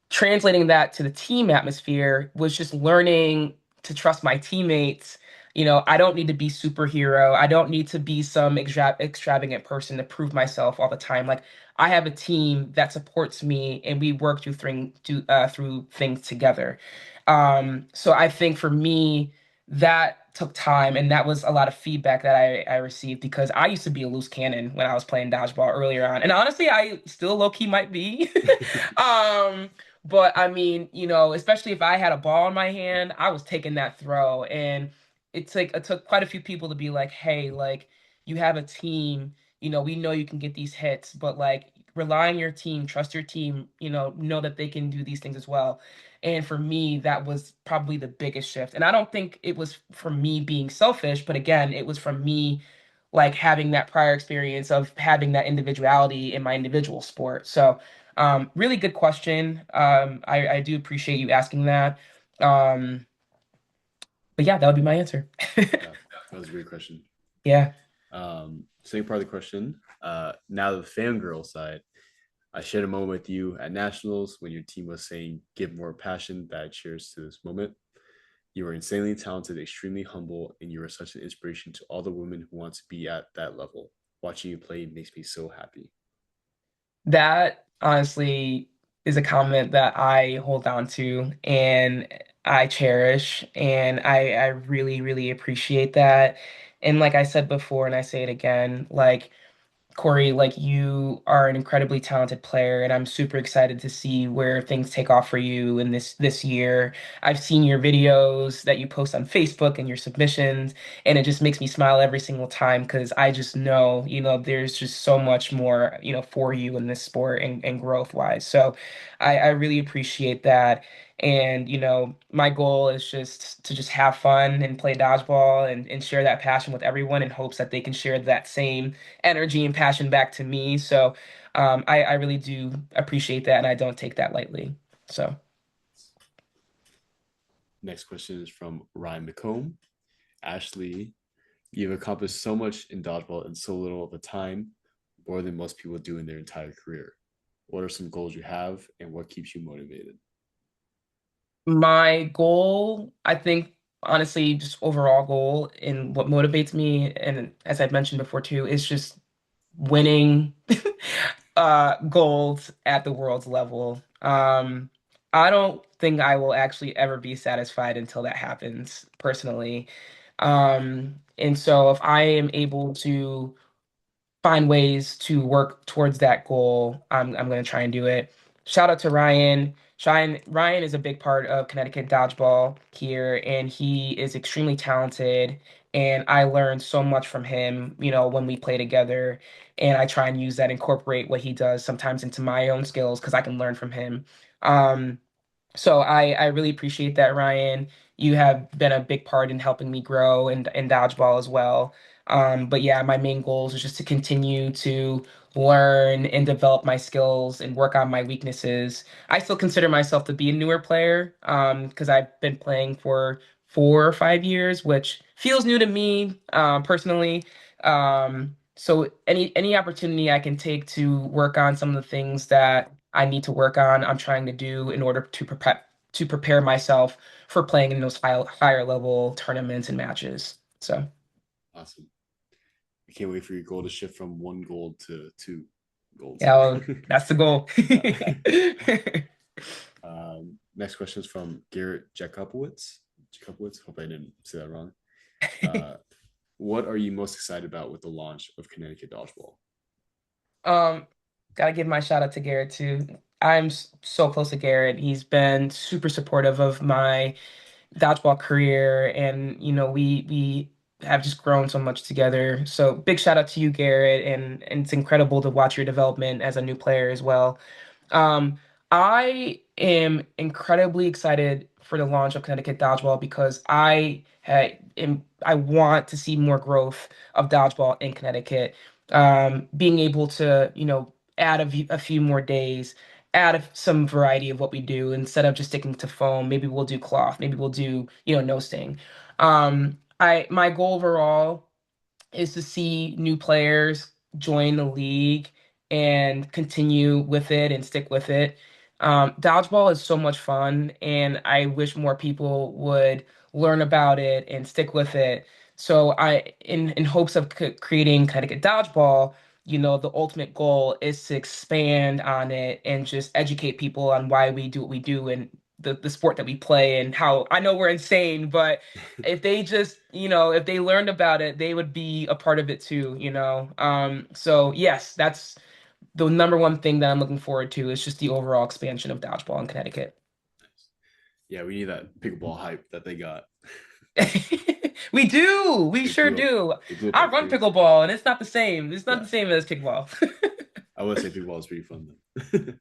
S2: translating that to the team atmosphere was just learning to trust my teammates. I don't need to be superhero. I don't need to be some extravagant person to prove myself all the time. Like I have a team that supports me, and we work through things together. So I think for me, that took time, and that was a lot of feedback that I received because I used to be a loose cannon when I was playing dodgeball earlier on, and honestly, I still low key might be. um, but I mean, especially if I had a ball in my hand, I was taking that throw. And it took quite a few people to be like, hey, like you have a team, we know you can get these hits, but like rely on your team, trust your team, know that they can do these things as well. And for me, that was probably the biggest shift. And I don't think it was from me being selfish, but again, it was from me like having that prior experience of having that individuality in my individual sport. So really good question. I do appreciate you asking that. Um, but yeah, that would be my answer.
S1: Yeah, that was a great question.
S2: Yeah.
S1: Second part of the question. Now the fangirl side. I shared a moment with you at nationals when your team was saying, "Give more passion." That cheers to this moment. You were insanely talented, extremely humble, and you were such an inspiration to all the women who want to be at that level. Watching you play makes me so happy.
S2: That honestly is a comment that I hold on to and I cherish, and I really, really appreciate that. And like I said before, and I say it again, like Corey, like you are an incredibly talented player, and I'm super excited to see where things take off for you in this year. I've seen your videos that you post on Facebook and your submissions, and it just makes me smile every single time because I just know, there's just so much more, for you in this sport and growth wise. So I really appreciate that. And, my goal is just to just have fun and play dodgeball and share that passion with everyone in hopes that they can share that same energy and passion back to me. So I really do appreciate that, and I don't take that lightly. So
S1: Next question is from Ryan McComb. Ashley, you've accomplished so much in dodgeball in so little of a time, more than most people do in their entire career. What are some goals you have, and what keeps you motivated?
S2: my goal, I think, honestly, just overall goal and what motivates me, and as I've mentioned before too, is just winning gold at the world's level. I don't think I will actually ever be satisfied until that happens, personally. And so if I am able to find ways to work towards that goal, I'm going to try and do it. Shout out to Ryan. Ryan is a big part of Connecticut Dodgeball here, and he is extremely talented. And I learned so much from him, when we play together. And I try and use that, incorporate what he does sometimes into my own skills because I can learn from him. Um, so I really appreciate that, Ryan. You have been a big part in helping me grow and dodgeball as well. But yeah, my main goals is just to continue to learn and develop my skills and work on my weaknesses. I still consider myself to be a newer player, because I've been playing for 4 or 5 years, which feels new to me, personally. So any opportunity I can take to work on some of the things that I need to work on, I'm trying to do in order to prepare myself for playing in those higher level tournaments and matches. So
S1: Awesome. I can't wait for your goal to shift from one gold to two golds.
S2: yeah, well, that's the goal.
S1: uh, next question is from Garrett Jakubowicz. Jakubowicz, hope I didn't say that wrong. Uh, what are you most excited about with the launch of Connecticut Dodgeball?
S2: Um, Gotta give my shout out to Garrett too. I'm so close to Garrett. He's been super supportive of my dodgeball career, and we have just grown so much together. So big shout out to you, Garrett, and it's incredible to watch your development as a new player as well. Um, I am incredibly excited for the launch of Connecticut Dodgeball because I want to see more growth of dodgeball in Connecticut. Being able to, add a few more days, add some variety of what we do instead of just sticking to foam. Maybe we'll do cloth. Maybe we'll do, no sting. My goal overall is to see new players join the league and continue with it and stick with it. Dodgeball is so much fun, and I wish more people would learn about it and stick with it. So in hopes of creating Connecticut Dodgeball, the ultimate goal is to expand on it and just educate people on why we do what we do and the sport that we play and how I know we're insane, but if they just, if they learned about it, they would be a part of it too. So yes, that's the number one thing that I'm looking forward to is just the overall expansion of dodgeball in Connecticut.
S1: Yeah, we need that pickleball hype that they got.
S2: We do. We
S1: They
S2: sure
S1: blew up.
S2: do.
S1: They blew up
S2: I
S1: like
S2: run
S1: crazy.
S2: pickleball and it's not the same. It's not the
S1: Yeah,
S2: same as kickball.
S1: I would say pickleball is pretty fun though.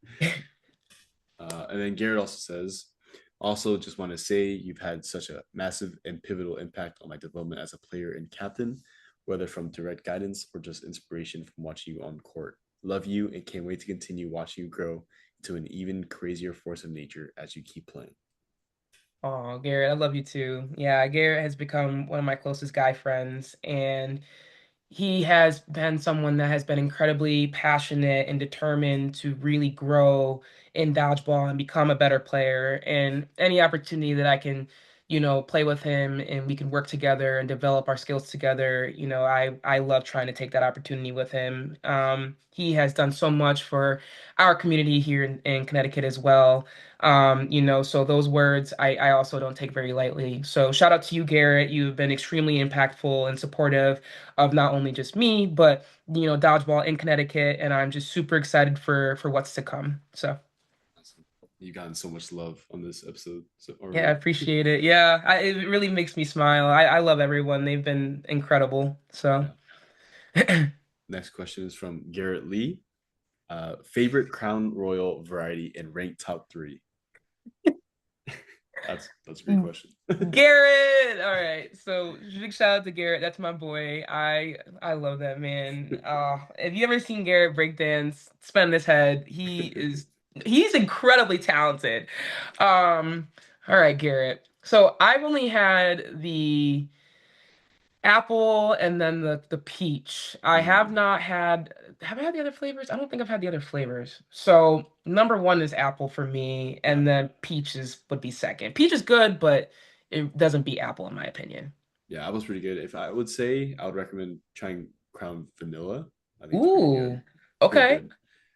S1: And then Garrett also says, also just want to say you've had such a massive and pivotal impact on my development as a player and captain, whether from direct guidance or just inspiration from watching you on court. Love you and can't wait to continue watching you grow into an even crazier force of nature as you keep playing.
S2: Oh, Garrett, I love you too. Yeah, Garrett has become one of my closest guy friends, and he has been someone that has been incredibly passionate and determined to really grow in dodgeball and become a better player. And any opportunity that I can play with him and we can work together and develop our skills together. I love trying to take that opportunity with him. He has done so much for our community here in Connecticut as well. So those words I also don't take very lightly. So shout out to you, Garrett. You've been extremely impactful and supportive of not only just me, but dodgeball in Connecticut, and I'm just super excited for what's to come. So
S1: Awesome. You've gotten so much love on this episode
S2: yeah, I
S1: already.
S2: appreciate it. Yeah, it really makes me smile. I love everyone. They've been incredible. So
S1: Yeah. Next question is from Garrett Lee. Favorite Crown Royal variety and ranked top three. That's a great question.
S2: Garrett. All right. So big shout out to Garrett. That's my boy. I love that man. If you ever seen Garrett breakdance, spin his head. He's incredibly talented. All right, Garrett. So I've only had the apple and then the peach. I have
S1: Mm,
S2: not had have I had the other flavors? I don't think I've had the other flavors. So number one is apple for me,
S1: yeah,
S2: and then would be second. Peach is good, but it doesn't beat apple in my opinion.
S1: yeah, apple's pretty good. If I would say, I would recommend trying Crown Vanilla. I think it's pretty good.
S2: Ooh.
S1: It's pretty
S2: Okay.
S1: good.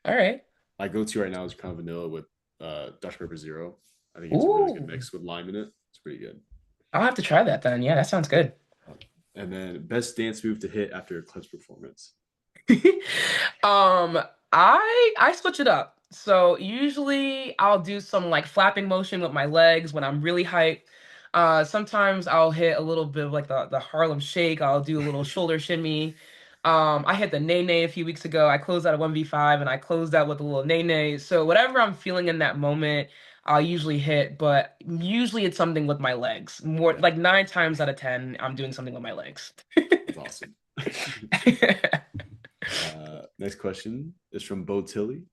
S2: All right.
S1: My go-to right now is Crown Vanilla with Dutch Pepper Zero. I think it's a really good
S2: Ooh.
S1: mix with lime in it. It's pretty good.
S2: I'll have to try that then. Yeah, that sounds good.
S1: And then best dance move to hit after a clutch performance.
S2: Um, I switch it up. So usually I'll do some like flapping motion with my legs when I'm really hyped. Sometimes I'll hit a little bit of like the Harlem Shake. I'll do a little shoulder shimmy. I hit the nae nae a few weeks ago. I closed out a 1v5 and I closed out with a little nae nae. So whatever I'm feeling in that moment, I'll usually hit, but usually it's something with my legs. More
S1: Yeah,
S2: like 9 times out of 10, I'm doing something with my legs.
S1: that's awesome. Next question is from Bo Tilly.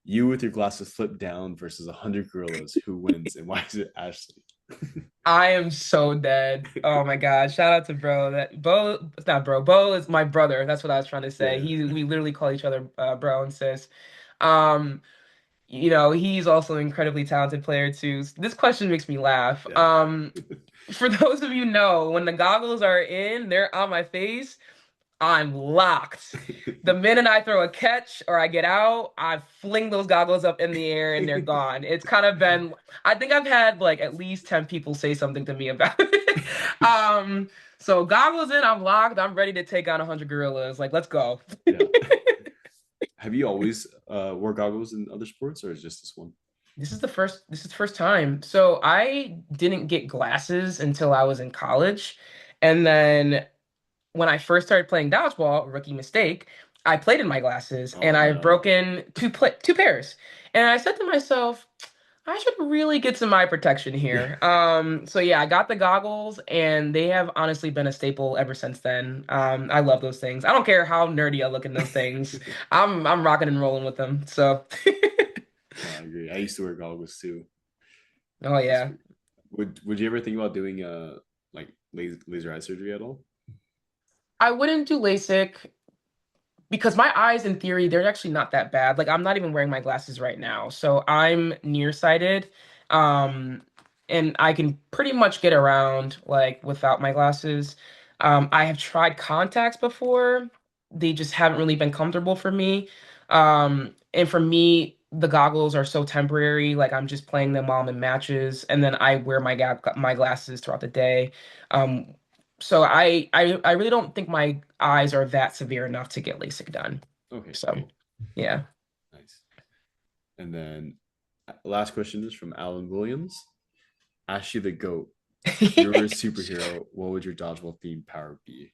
S1: You with your glasses flipped down versus 100 gorillas. Who wins and why is it Ashley?
S2: I am so dead. Oh my God. Shout out to bro. That Bo, it's not bro. Bo is my brother. That's what I was trying to say.
S1: Yeah,
S2: We literally call each other bro and sis. Um, he's also an incredibly talented player too. This question makes me laugh.
S1: yeah.
S2: For those of you know, when the goggles are in, they're on my face. I'm locked. The minute I throw a catch or I get out, I fling those goggles up in the air and they're gone. It's kind of been, I think I've had like at least 10 people say something to me about it. So goggles in, I'm locked. I'm ready to take on 100 gorillas. Like, let's go.
S1: Yeah. Have you always wore goggles in other sports or is just this one?
S2: This is the first time. So I didn't get glasses until I was in college. And then when I first started playing dodgeball, rookie mistake, I played in my glasses
S1: Oh
S2: and I've
S1: no.
S2: broken two pairs. And I said to myself, I should really get some eye protection
S1: Yeah.
S2: here. So yeah, I got the goggles and they have honestly been a staple ever since then. I love those things. I don't care how nerdy I look in those things. I'm rocking and rolling with them. So
S1: No, I agree. I used to wear goggles too.
S2: oh
S1: That's
S2: yeah.
S1: great. Would you ever think about doing like laser eye surgery at all?
S2: I wouldn't do LASIK because my eyes in theory they're actually not that bad. Like I'm not even wearing my glasses right now, so I'm nearsighted, um and I can pretty much get around like without my glasses. I have tried contacts before. They just haven't really been comfortable for me. And for me the goggles are so temporary, like I'm just playing them while I'm in matches and then I wear my glasses throughout the day. um so I really don't think my eyes are that severe enough to get LASIK done.
S1: Okay,
S2: So
S1: great.
S2: yeah.
S1: Nice. And then last question is from Alan Williams. Ask you the GOAT. If you were a superhero, what would your dodgeball theme power be?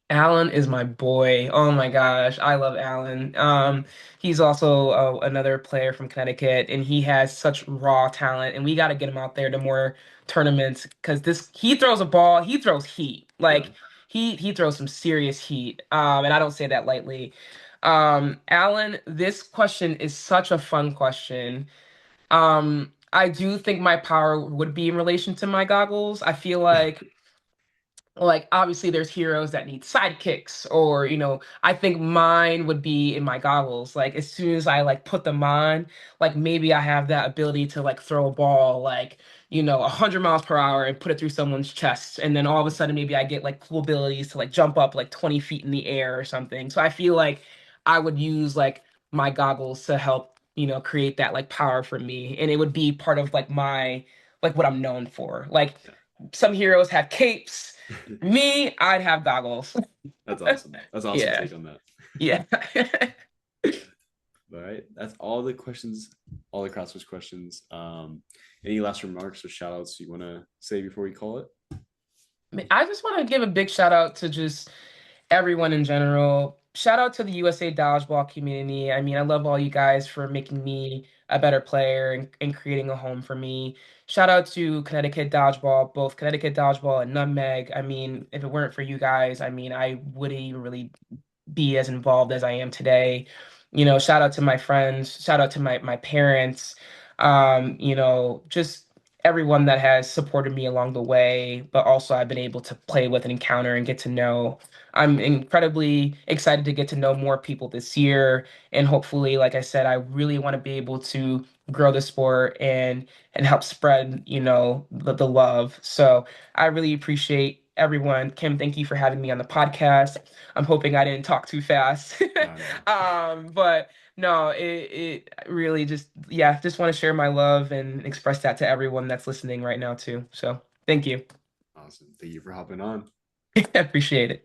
S2: Alan is my boy. Oh my gosh, I love Alan. He's also another player from Connecticut, and he has such raw talent. And we got to get him out there to more tournaments because this he throws a ball, he throws heat.
S1: Yeah.
S2: Like he throws some serious heat. And I don't say that lightly. Alan, this question is such a fun question. I do think my power would be in relation to my goggles. I feel like obviously there's heroes that need sidekicks or I think mine would be in my goggles. Like as soon as I like put them on, like maybe I have that ability to like throw a ball like 100 miles per hour and put it through someone's chest. And then all of a sudden, maybe I get like cool abilities to like jump up like 20 feet in the air or something. So I feel like I would use like my goggles to help, create that like power for me. And it would be part of like like what I'm known for. Like some heroes have capes.
S1: Yeah.
S2: Me, I'd have goggles.
S1: That's awesome. That's an awesome
S2: Yeah.
S1: take on that.
S2: Yeah.
S1: All right. That's all the questions, all the crowdsource questions. Any last remarks or shout outs you want to say before we call it?
S2: I just want to give a big shout out to just everyone in general. Shout out to the USA Dodgeball community. I mean, I love all you guys for making me a better player and creating a home for me. Shout out to Connecticut Dodgeball, both Connecticut Dodgeball and Nutmeg. I mean, if it weren't for you guys, I mean, I wouldn't even really be as involved as I am today. Shout out to my friends, shout out to my parents, just everyone that has supported me along the way, but also I've been able to play with and encounter and get to know. I'm incredibly excited to get to know more people this year. And hopefully, like I said, I really want to be able to grow the sport and help spread, the love. So I really appreciate everyone. Kim, thank you for having me on the podcast. I'm hoping I didn't talk too fast.
S1: No, no.
S2: But no, it really just, yeah, just want to share my love and express that to everyone that's listening right now too. So thank you.
S1: Awesome. Thank you for hopping on.
S2: I appreciate it.